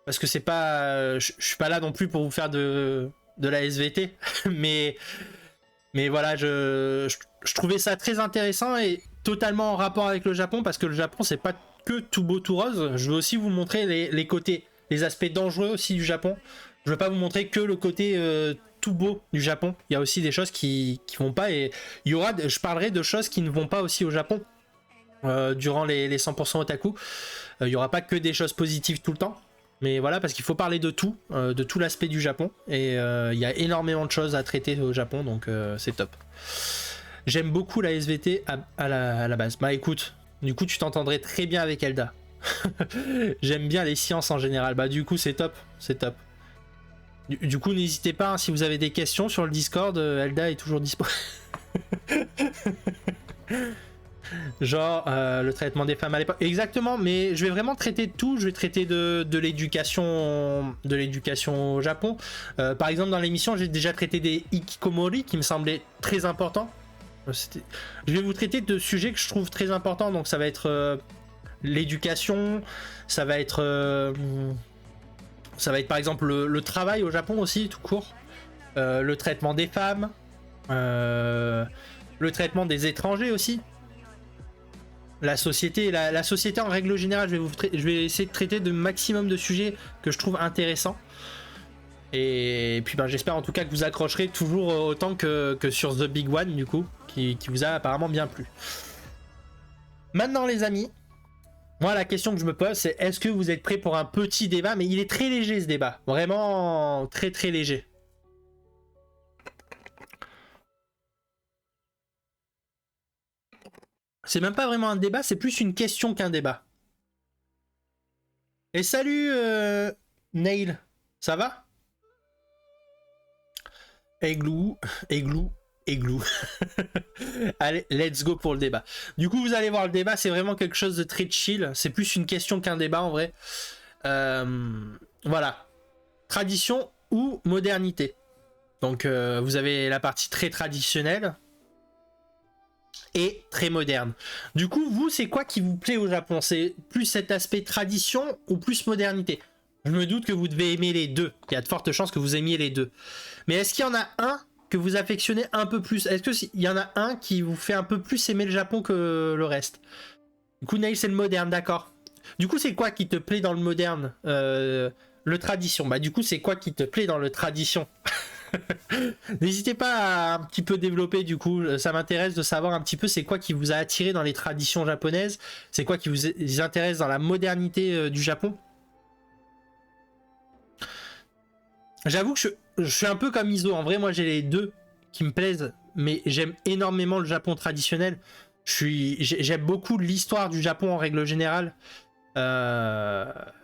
Parce que c'est pas. Je suis pas là non plus pour vous faire de la SVT. mais voilà, je trouvais ça très intéressant et totalement en rapport avec le Japon, parce que le Japon c'est pas que tout beau tout rose. Je veux aussi vous montrer les côtés, les aspects dangereux aussi du Japon. Je veux pas vous montrer que le côté tout beau du Japon. Il y a aussi des choses qui vont pas, et je parlerai de choses qui ne vont pas aussi au Japon durant les 100% otaku. Il y aura pas que des choses positives tout le temps. Mais voilà, parce qu'il faut parler de tout l'aspect du Japon. Et il y a énormément de choses à traiter au Japon, donc c'est top. J'aime beaucoup la SVT à la base. Bah écoute, du coup tu t'entendrais très bien avec Elda. J'aime bien les sciences en général. Bah du coup c'est top, c'est top. Du coup n'hésitez pas, hein, si vous avez des questions sur le Discord, Elda est toujours dispo. Genre le traitement des femmes à l'époque. Exactement, mais je vais vraiment traiter de tout. Je vais traiter de l'éducation au Japon. Par exemple, dans l'émission, j'ai déjà traité des hikikomori qui me semblaient très importants. Je vais vous traiter de sujets que je trouve très importants. Donc ça va être l'éducation, ça va être par exemple le travail au Japon aussi, tout court. Le traitement des femmes, le traitement des étrangers aussi. La société en règle générale, je vais essayer de traiter de maximum de sujets que je trouve intéressants. Et puis ben, j'espère en tout cas que vous accrocherez toujours autant que sur The Big One, du coup, qui vous a apparemment bien plu. Maintenant les amis, moi la question que je me pose, c'est est-ce que vous êtes prêts pour un petit débat? Mais il est très léger ce débat, vraiment très très léger. C'est même pas vraiment un débat, c'est plus une question qu'un débat. Et salut Nail, ça va? Aiglou. Allez, let's go pour le débat. Du coup, vous allez voir, le débat, c'est vraiment quelque chose de très chill. C'est plus une question qu'un débat en vrai. Voilà. Tradition ou modernité. Donc, vous avez la partie très traditionnelle et très moderne. Du coup, vous, c'est quoi qui vous plaît au Japon? C'est plus cet aspect tradition ou plus modernité? Je me doute que vous devez aimer les deux. Il y a de fortes chances que vous aimiez les deux. Mais est-ce qu'il y en a un que vous affectionnez un peu plus? Est-ce qu'il y en a un qui vous fait un peu plus aimer le Japon que le reste? Du coup, Nail, c'est le moderne, d'accord. Du coup, c'est quoi qui te plaît dans le moderne? Le tradition. Bah, du coup, c'est quoi qui te plaît dans le tradition? N'hésitez pas à un petit peu développer, du coup, ça m'intéresse de savoir un petit peu c'est quoi qui vous a attiré dans les traditions japonaises, c'est quoi qui vous intéresse dans la modernité du Japon. J'avoue que je suis un peu comme Iso, en vrai moi j'ai les deux qui me plaisent, mais j'aime énormément le Japon traditionnel. J'aime beaucoup l'histoire du Japon en règle générale. Par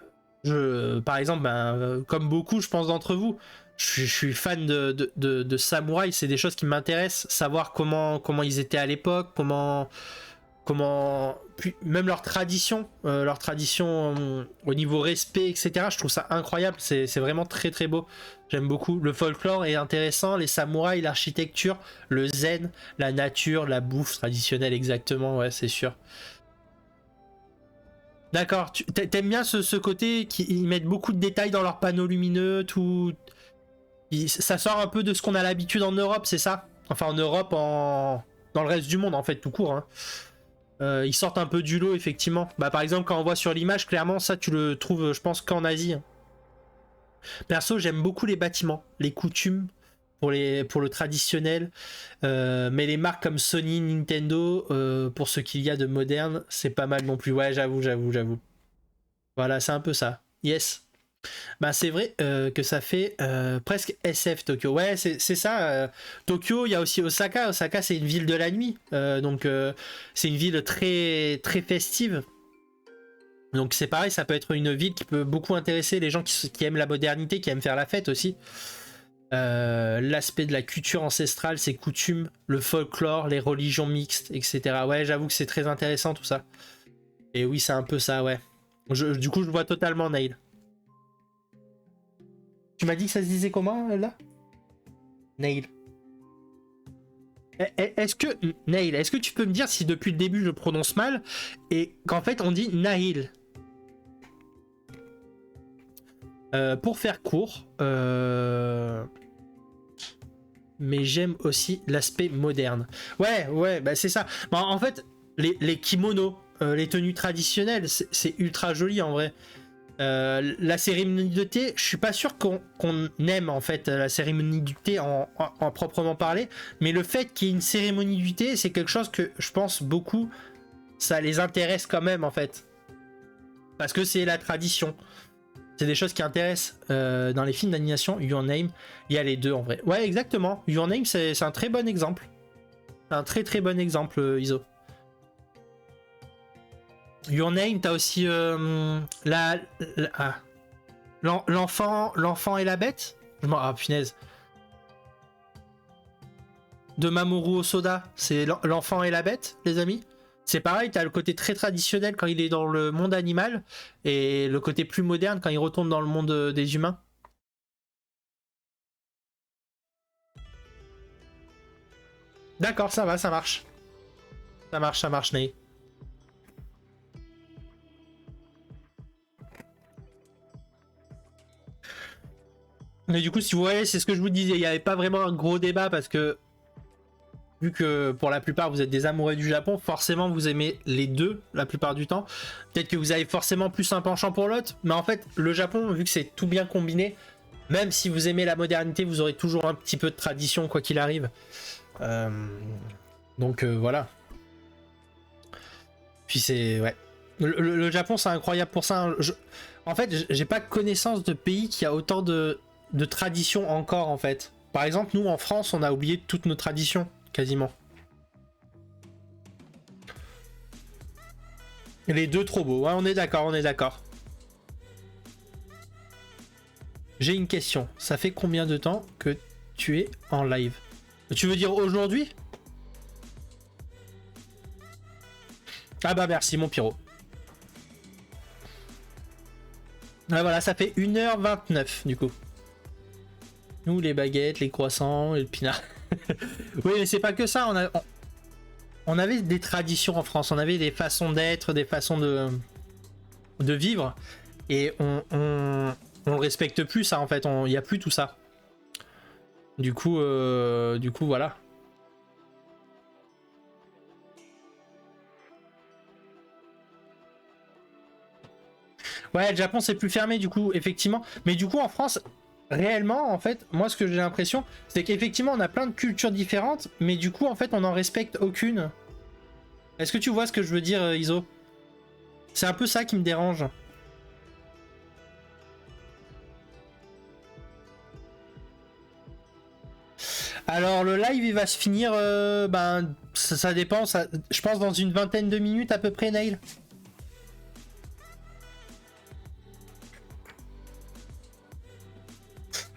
exemple, ben, comme beaucoup je pense d'entre vous, je suis fan de samouraï, c'est des choses qui m'intéressent, savoir comment ils étaient à l'époque, puis même leur tradition au niveau respect, etc. Je trouve ça incroyable, c'est vraiment très très beau. J'aime beaucoup. Le folklore est intéressant, les samouraïs, l'architecture, le zen, la nature, la bouffe traditionnelle, exactement, ouais, c'est sûr. D'accord, t'aimes bien ce côté qu'ils mettent beaucoup de détails dans leurs panneaux lumineux, tout. Ça sort un peu de ce qu'on a l'habitude en Europe, c'est ça? Enfin en Europe, dans le reste du monde en fait, tout court. Hein. Ils sortent un peu du lot, effectivement. Bah par exemple, quand on voit sur l'image, clairement, ça tu le trouves, je pense, qu'en Asie. Hein. Perso, j'aime beaucoup les bâtiments, les coutumes pour le traditionnel. Mais les marques comme Sony, Nintendo, pour ce qu'il y a de moderne, c'est pas mal non plus. Ouais, j'avoue. Voilà, c'est un peu ça. Yes. Bah c'est vrai que ça fait presque SF Tokyo. Ouais, c'est ça. Tokyo, il y a aussi Osaka. Osaka, c'est une ville de la nuit. Donc c'est une ville très, très festive. Donc c'est pareil, ça peut être une ville qui peut beaucoup intéresser les gens qui aiment la modernité, qui aiment faire la fête aussi. L'aspect de la culture ancestrale, ses coutumes, le folklore, les religions mixtes, etc. Ouais, j'avoue que c'est très intéressant tout ça. Et oui, c'est un peu ça, ouais. Du coup, je vois totalement Nail. Tu m'as dit que ça se disait comment, là? Nail. Est-ce que... Nail, est-ce que tu peux me dire si depuis le début je prononce mal et qu'en fait on dit Nail? Pour faire court, mais j'aime aussi l'aspect moderne. Ouais, bah c'est ça. Bah, en fait, les kimonos, les tenues traditionnelles, c'est ultra joli en vrai. La cérémonie de thé, je suis pas sûr qu'on aime en fait la cérémonie du thé en proprement parler, mais le fait qu'il y ait une cérémonie du thé, c'est quelque chose que je pense beaucoup, ça les intéresse quand même en fait, parce que c'est la tradition. C'est des choses qui intéressent dans les films d'animation. Your Name, il y a les deux en vrai. Ouais, exactement. Your Name, c'est un très bon exemple. C'est un très très bon exemple, Iso. Your Name, t'as aussi l'enfant et la bête. Ah punaise. De Mamoru Hosoda, c'est l'enfant et la bête, les amis. C'est pareil, t'as le côté très traditionnel quand il est dans le monde animal et le côté plus moderne quand il retourne dans le monde des humains. D'accord, ça va, ça marche. Ça marche, Ney. Mais du coup, si vous voyez, c'est ce que je vous disais, il n'y avait pas vraiment un gros débat parce que vu que pour la plupart vous êtes des amoureux du Japon, forcément vous aimez les deux la plupart du temps. Peut-être que vous avez forcément plus un penchant pour l'autre, mais en fait le Japon, vu que c'est tout bien combiné, même si vous aimez la modernité, vous aurez toujours un petit peu de tradition quoi qu'il arrive. Donc voilà. Puis c'est... Ouais. Le Japon c'est incroyable pour ça. Hein. En fait j'ai pas connaissance de pays qui a autant de traditions encore en fait. Par exemple nous en France on a oublié toutes nos traditions. Quasiment. Les deux trop beaux. Ouais, on est d'accord, on est d'accord. J'ai une question. Ça fait combien de temps que tu es en live? Tu veux dire aujourd'hui? Ah bah merci mon Pyro. Ah voilà, ça fait 1h29 du coup. Nous les baguettes, les croissants et le pinard. Oui mais c'est pas que ça, on avait des traditions en France, on avait des façons d'être, des façons de vivre, et on respecte plus ça en fait, il n'y a plus tout ça. Du coup voilà. Ouais, le Japon c'est plus fermé du coup, effectivement. Mais du coup en France, réellement en fait, moi ce que j'ai l'impression, c'est qu'effectivement on a plein de cultures différentes, mais du coup en fait on n'en respecte aucune. Est-ce que tu vois ce que je veux dire, Iso? C'est un peu ça qui me dérange. Alors le live il va se finir, ben ça dépend, je pense dans une vingtaine de minutes à peu près, Nail.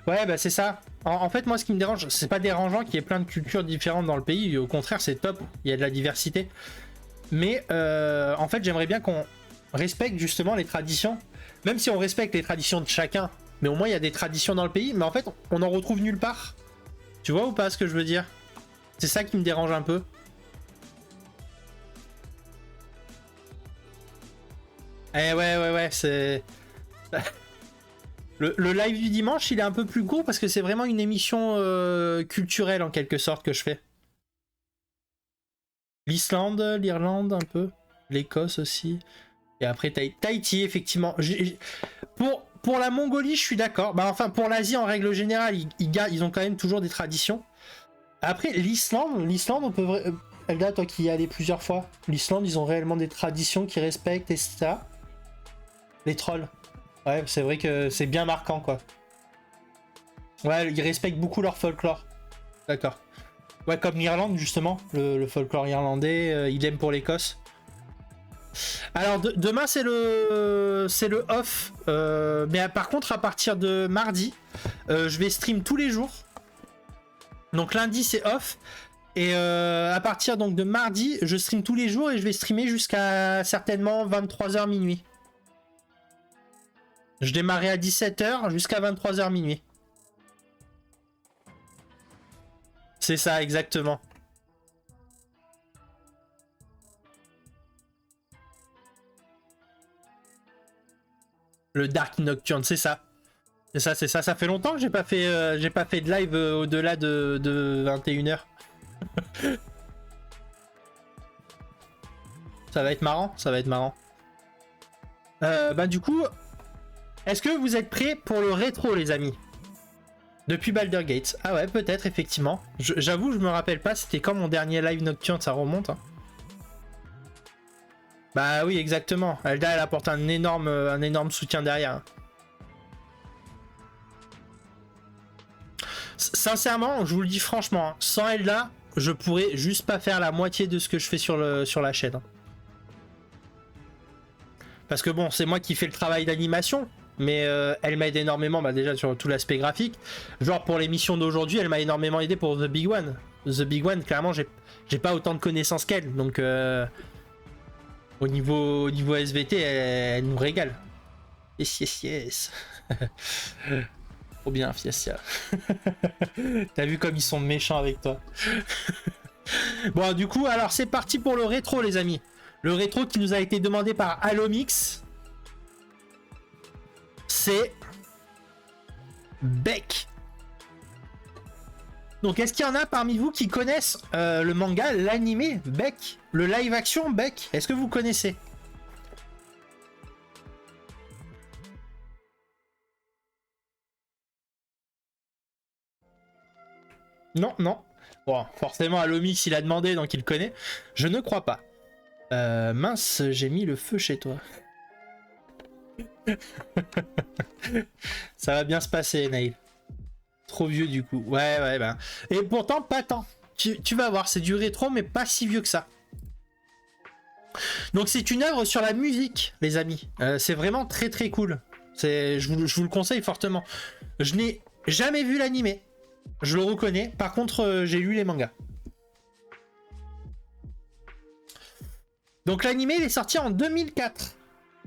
Ouais bah c'est ça. En fait moi ce qui me dérange, c'est pas dérangeant qu'il y ait plein de cultures différentes dans le pays, au contraire c'est top, il y a de la diversité. Mais en fait j'aimerais bien qu'on respecte justement les traditions, même si on respecte les traditions de chacun, mais au moins il y a des traditions dans le pays, mais en fait on en retrouve nulle part. Tu vois ou pas ce que je veux dire? C'est ça qui me dérange un peu. Eh ouais, c'est... Le live du dimanche, il est un peu plus court parce que c'est vraiment une émission culturelle en quelque sorte que je fais. L'Islande, l'Irlande un peu, l'Écosse aussi. Et après Tahiti, effectivement. Pour la Mongolie, je suis d'accord. Bah, enfin, pour l'Asie en règle générale, ils ont quand même toujours des traditions. Après, l'Islande, on peut... Elda, toi qui y es allé plusieurs fois, l'Islande, ils ont réellement des traditions qu'ils respectent, etc. Les trolls. Ouais, c'est vrai que c'est bien marquant, quoi. Ouais, ils respectent beaucoup leur folklore. D'accord. Ouais, comme l'Irlande, justement. Le folklore irlandais, idem pour l'Écosse. Alors, demain, c'est le off. Mais par contre, à partir de mardi, je vais stream tous les jours. Donc, lundi, c'est off. Et à partir donc de mardi, je stream tous les jours et je vais streamer jusqu'à certainement 23h minuit. Je démarrais à 17h jusqu'à 23h minuit. C'est ça, exactement. Le Dark Nocturne, c'est ça. C'est ça. Ça fait longtemps que j'ai pas fait de live au-delà de 21h. Ça va être marrant, ça va être marrant. Bah du coup, est-ce que vous êtes prêts pour le rétro, les amis? Depuis Baldur's Gate. Ah ouais, peut-être, effectivement. J'avoue, je me rappelle pas, c'était quand mon dernier live nocturne, ça remonte. Hein. Bah oui, exactement. Elda, elle apporte un énorme soutien derrière. Hein. Sincèrement, je vous le dis franchement, hein, sans Elda, je pourrais juste pas faire la moitié de ce que je fais sur la chaîne. Hein. Parce que bon, c'est moi qui fais le travail d'animation, mais elle m'aide énormément, bah déjà sur tout l'aspect graphique. Genre pour l'émission d'aujourd'hui, elle m'a énormément aidé pour The Big One. The Big One, clairement, j'ai pas autant de connaissances qu'elle, donc au niveau SVT, elle nous régale. Yes. Trop bien, Fiestia. T'as vu comme ils sont méchants avec toi. Bon, du coup, alors c'est parti pour le rétro, les amis. Le rétro qui nous a été demandé par Alomix. C'est Beck. Donc, est-ce qu'il y en a parmi vous qui connaissent le manga, l'animé Beck, le live action Beck? Est-ce que vous connaissez? Non. Bon, forcément, Alomix, il a demandé, donc il le connaît. Je ne crois pas. Mince, j'ai mis le feu chez toi. Ça va bien se passer, Nail. Trop vieux du coup. Ouais, ben. Et pourtant, pas tant. Tu vas voir, c'est du rétro, mais pas si vieux que ça. Donc c'est une œuvre sur la musique, les amis. C'est vraiment très cool. Je vous le conseille fortement. Je n'ai jamais vu l'animé. Je le reconnais. Par contre, j'ai lu les mangas. Donc l'animé, il est sorti en 2004.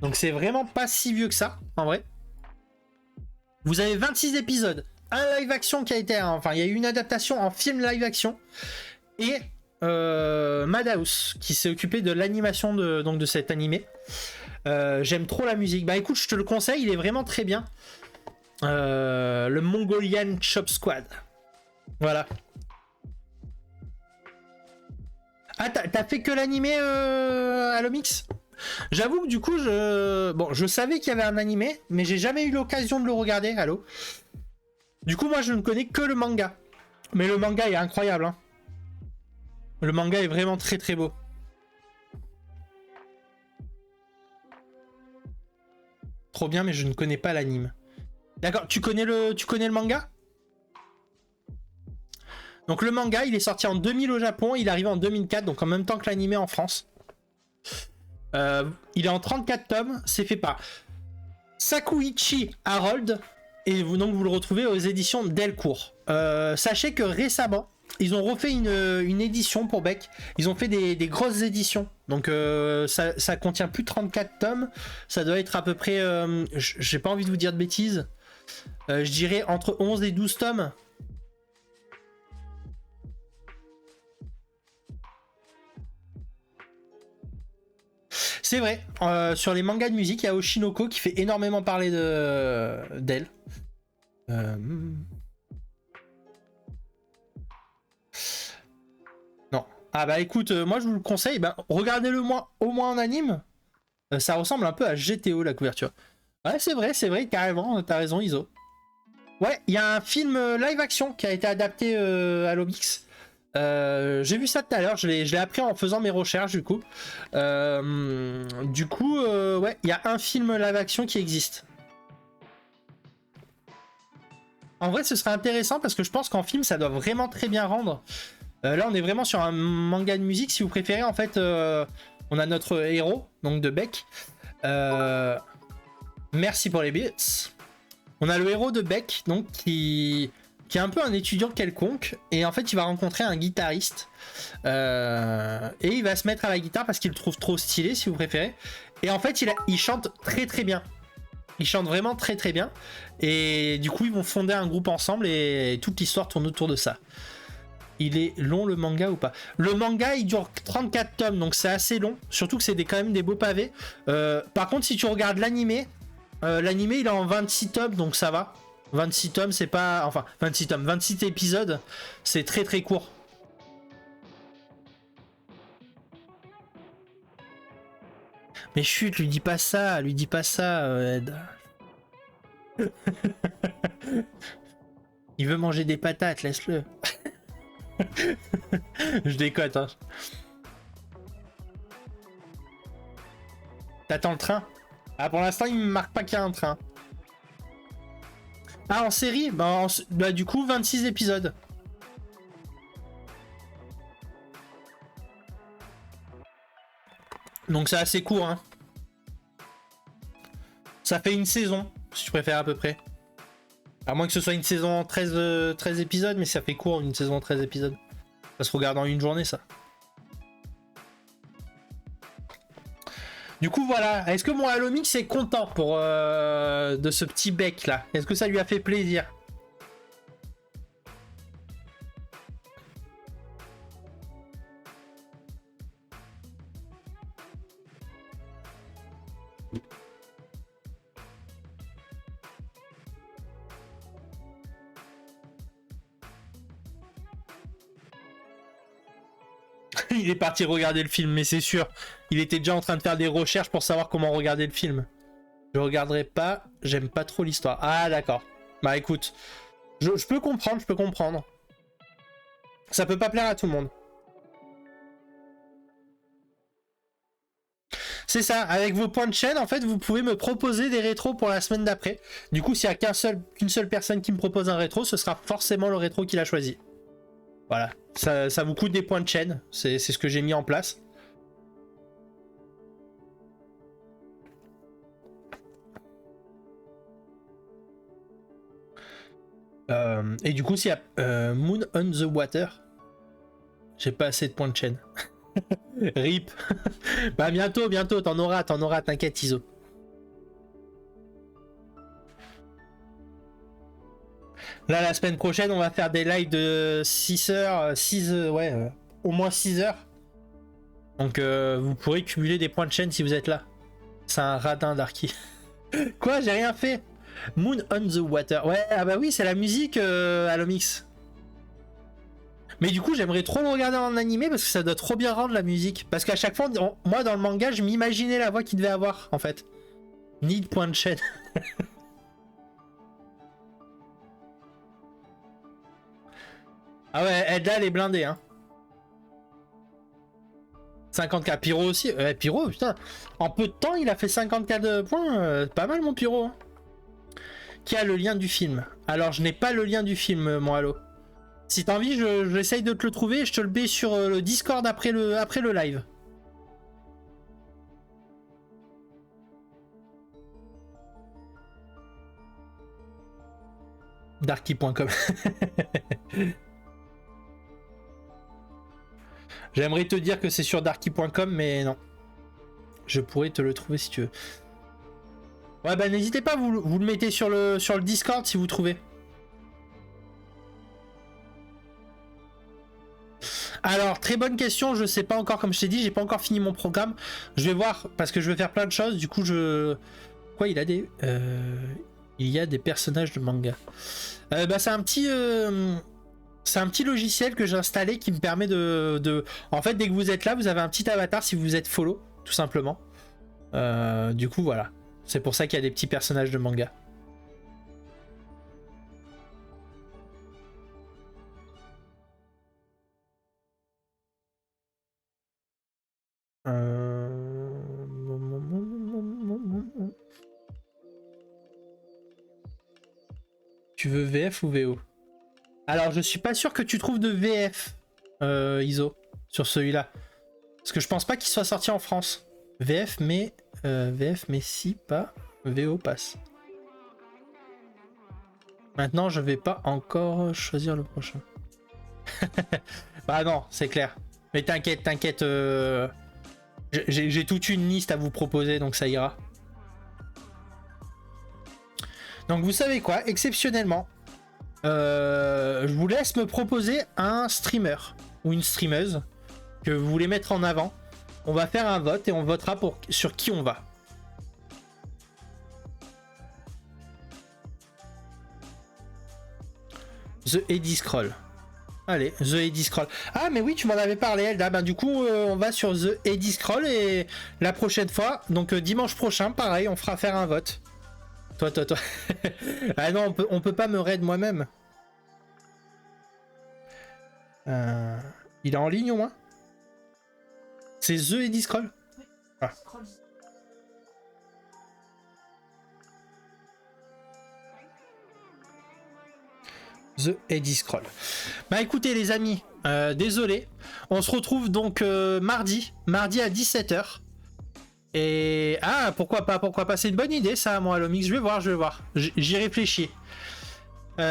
Donc c'est vraiment pas si vieux que ça, en vrai. Vous avez 26 épisodes. Un live action qui a été... Enfin, il y a eu une adaptation en film live action. Et Madhouse, qui s'est occupé de l'animation de cet animé. J'aime trop la musique. Bah écoute, je te le conseille, il est vraiment très bien. Le Mongolian Chop Squad. Voilà. Ah, t'as fait que l'animé Alomix? J'avoue que du coup, je savais qu'il y avait un animé, mais j'ai jamais eu l'occasion de le regarder. Allô? Du coup, moi, je ne connais que le manga. Mais le manga est incroyable. Hein. Le manga est vraiment très beau. Trop bien, mais je ne connais pas l'anime. D'accord, tu connais le manga? Donc le manga, il est sorti en 2000 au Japon, il est arrivé en 2004, donc en même temps que l'animé en France. Il est en 34 tomes, c'est fait par Sakuichi Harold, et donc vous le retrouvez aux éditions Delcourt. Sachez que récemment, ils ont refait une édition pour Beck. Ils ont fait des grosses éditions. Donc ça contient plus de 34 tomes. Ça doit être à peu près... j'ai pas envie de vous dire de bêtises. Je dirais entre 11 et 12 tomes. C'est vrai, sur les mangas de musique, il y a Oshinoko qui fait énormément parler d'elle. Non. Ah bah écoute, moi je vous le conseille, bah, regardez-le au moins en anime. Ça ressemble un peu à GTO la couverture. Ouais, c'est vrai, carrément, t'as raison, Iso. Ouais, il y a un film live action qui a été adapté à l'Obix. J'ai vu ça tout à l'heure, je l'ai appris en faisant mes recherches du coup. Ouais, il y a un film live action qui existe. En vrai, ce serait intéressant parce que je pense qu'en film, ça doit vraiment très bien rendre. Là, on est vraiment sur un manga de musique. Si vous préférez, en fait, on a notre héros, donc de Beck. Merci pour les bits. On a le héros de Beck, donc qui est un peu un étudiant quelconque. Et en fait, il va rencontrer un guitariste. Et il va se mettre à la guitare parce qu'il le trouve trop stylé, si vous préférez. Et en fait, il chante très très bien. Il chante vraiment très très bien. Et du coup, ils vont fonder un groupe ensemble et toute l'histoire tourne autour de ça. Il est long le manga ou pas? Le manga il dure 34 tomes donc c'est assez long, surtout que c'est quand même des beaux pavés. Par contre si tu regardes l'animé, l'animé il est en 26 tomes donc ça va. 26 tomes c'est pas... Enfin 26 tomes, 26 épisodes, c'est très très court. Mais chut, lui dis pas ça, Ed. Il veut manger des patates, laisse-le. Je décote, hein. T'attends le train? Ah, pour l'instant, il me marque pas qu'il y a un train. Ah, en série? Bah, du coup, 26 épisodes. Donc, c'est assez court, hein. Ça fait une saison, si tu préfères, à peu près. À moins que ce soit une saison en 13 épisodes, mais ça fait court, une saison en 13 épisodes. Ça se regarde en une journée, ça. Du coup, voilà. Est-ce que mon Alomix est content de ce petit bec, là? Est-ce que ça lui a fait plaisir? Il est parti regarder le film, mais c'est sûr. Il était déjà en train de faire des recherches pour savoir comment regarder le film. Je regarderai pas, j'aime pas trop l'histoire. Ah d'accord. Bah écoute, je peux comprendre, Ça peut pas plaire à tout le monde. C'est ça, avec vos points de chaîne, en fait, vous pouvez me proposer des rétros pour la semaine d'après. Du coup, s'il y a qu'une seule personne qui me propose un rétro, ce sera forcément le rétro qu'il a choisi. Voilà, ça vous coûte des points de chaîne, c'est ce que j'ai mis en place. Et du coup, s'il y a Moon on the Water, j'ai pas assez de points de chaîne. RIP. Bah bientôt, t'en auras, t'inquiète Iso. Là, la semaine prochaine, on va faire des lives de 6 heures, au moins 6 heures. Donc vous pourrez cumuler des points de chaîne si vous êtes là. C'est un radin Darky. Quoi, j'ai rien fait. Moon on the Water. Ouais, ah bah oui, c'est la musique Alomix. Mais du coup, j'aimerais trop le regarder en animé parce que ça doit trop bien rendre la musique. Parce qu'à chaque fois, moi dans le manga, je m'imaginais la voix qu'il devait avoir en fait. Ni de point de chaîne. Ah ouais, Edda, elle est blindée, hein. 50k. Pyro aussi. Pyro, putain. En peu de temps, il a fait 50k de points. Pas mal, mon Pyro. Hein. Qui a le lien du film? Alors, je n'ai pas le lien du film, mon Halo. Si t'as envie, j'essaye de te le trouver et je te le mets sur le Discord après le live. Darky.com. J'aimerais te dire que c'est sur Darky.com, mais non. Je pourrais te le trouver si tu veux. Ouais, bah n'hésitez pas, vous le mettez sur le Discord si vous trouvez. Alors, très bonne question, je sais pas encore, comme je t'ai dit, j'ai pas encore fini mon programme. Je vais voir, parce que je vais faire plein de choses, du coup je... Quoi, il a des... Il y a des personnages de manga. Bah c'est un petit... C'est un petit logiciel que j'ai installé qui me permet de... En fait, dès que vous êtes là, vous avez un petit avatar si vous êtes follow, tout simplement. Du coup, voilà. C'est pour ça qu'il y a des petits personnages de manga. Tu veux VF ou VO? Alors, je suis pas sûr que tu trouves de VF, ISO, sur celui-là. Parce que je pense pas qu'il soit sorti en France. VF, mais si, pas VO passe. Maintenant, je vais pas encore choisir le prochain. Bah non, c'est clair. Mais t'inquiète, t'inquiète. J'ai toute une liste à vous proposer, donc ça ira. Donc vous savez quoi, exceptionnellement, je vous laisse me proposer un streamer ou une streameuse que vous voulez mettre en avant. On va faire un vote et on votera sur qui on va. The Eddie Scroll. Allez, The Eddie Scroll. Ah mais oui, tu m'en avais parlé, Elda. Ben, du coup, on va sur The Eddie Scroll et la prochaine fois, donc dimanche prochain, pareil, on fera faire un vote. Toi. Ah non, on peut pas me raid moi-même. Il est en ligne au moins? C'est The Eddie Scroll? Ah. The Eddie Scroll. Bah écoutez les amis, désolé. On se retrouve donc mardi à 17h. Et ah, pourquoi pas, c'est une bonne idée ça, moi, Lomix, je vais voir. J'y réfléchis. Il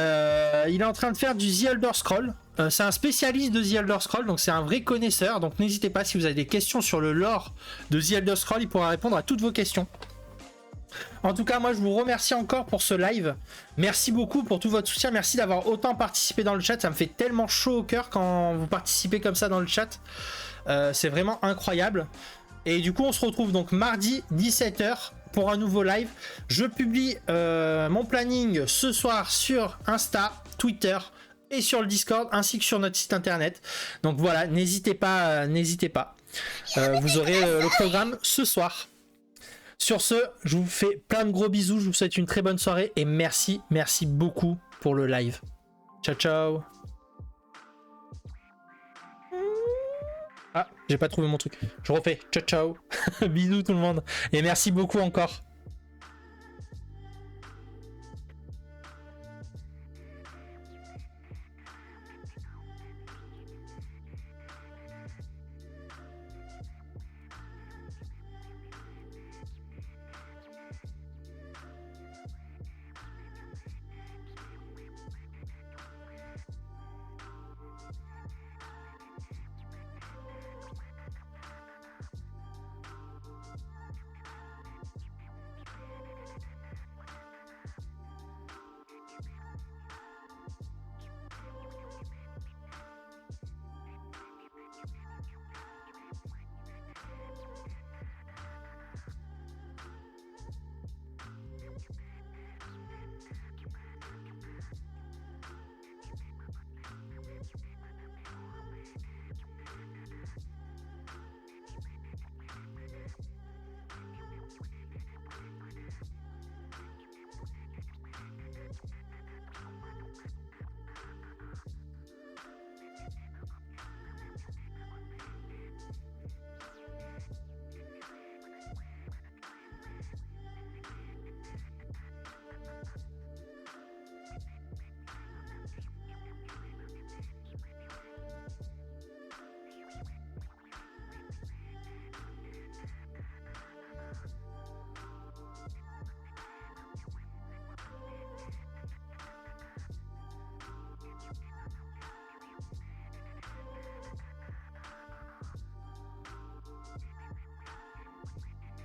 est en train de faire du The Elder Scroll. C'est un spécialiste de The Elder Scroll, donc c'est un vrai connaisseur. Donc n'hésitez pas, si vous avez des questions sur le lore de The Elder Scroll, il pourra répondre à toutes vos questions. En tout cas, moi je vous remercie encore pour ce live. Merci beaucoup pour tout votre soutien. Merci d'avoir autant participé dans le chat. Ça me fait tellement chaud au cœur quand vous participez comme ça dans le chat. C'est vraiment incroyable. Et du coup, on se retrouve donc mardi 17h pour un nouveau live. Je publie mon planning ce soir sur Insta, Twitter et sur le Discord, ainsi que sur notre site internet. Donc voilà, n'hésitez pas. Vous aurez le programme ce soir. Sur ce, je vous fais plein de gros bisous. Je vous souhaite une très bonne soirée et merci beaucoup pour le live. Ciao, ciao. Ah, j'ai pas trouvé mon truc. Je refais. Ciao, ciao. Bisous tout le monde. Et merci beaucoup encore.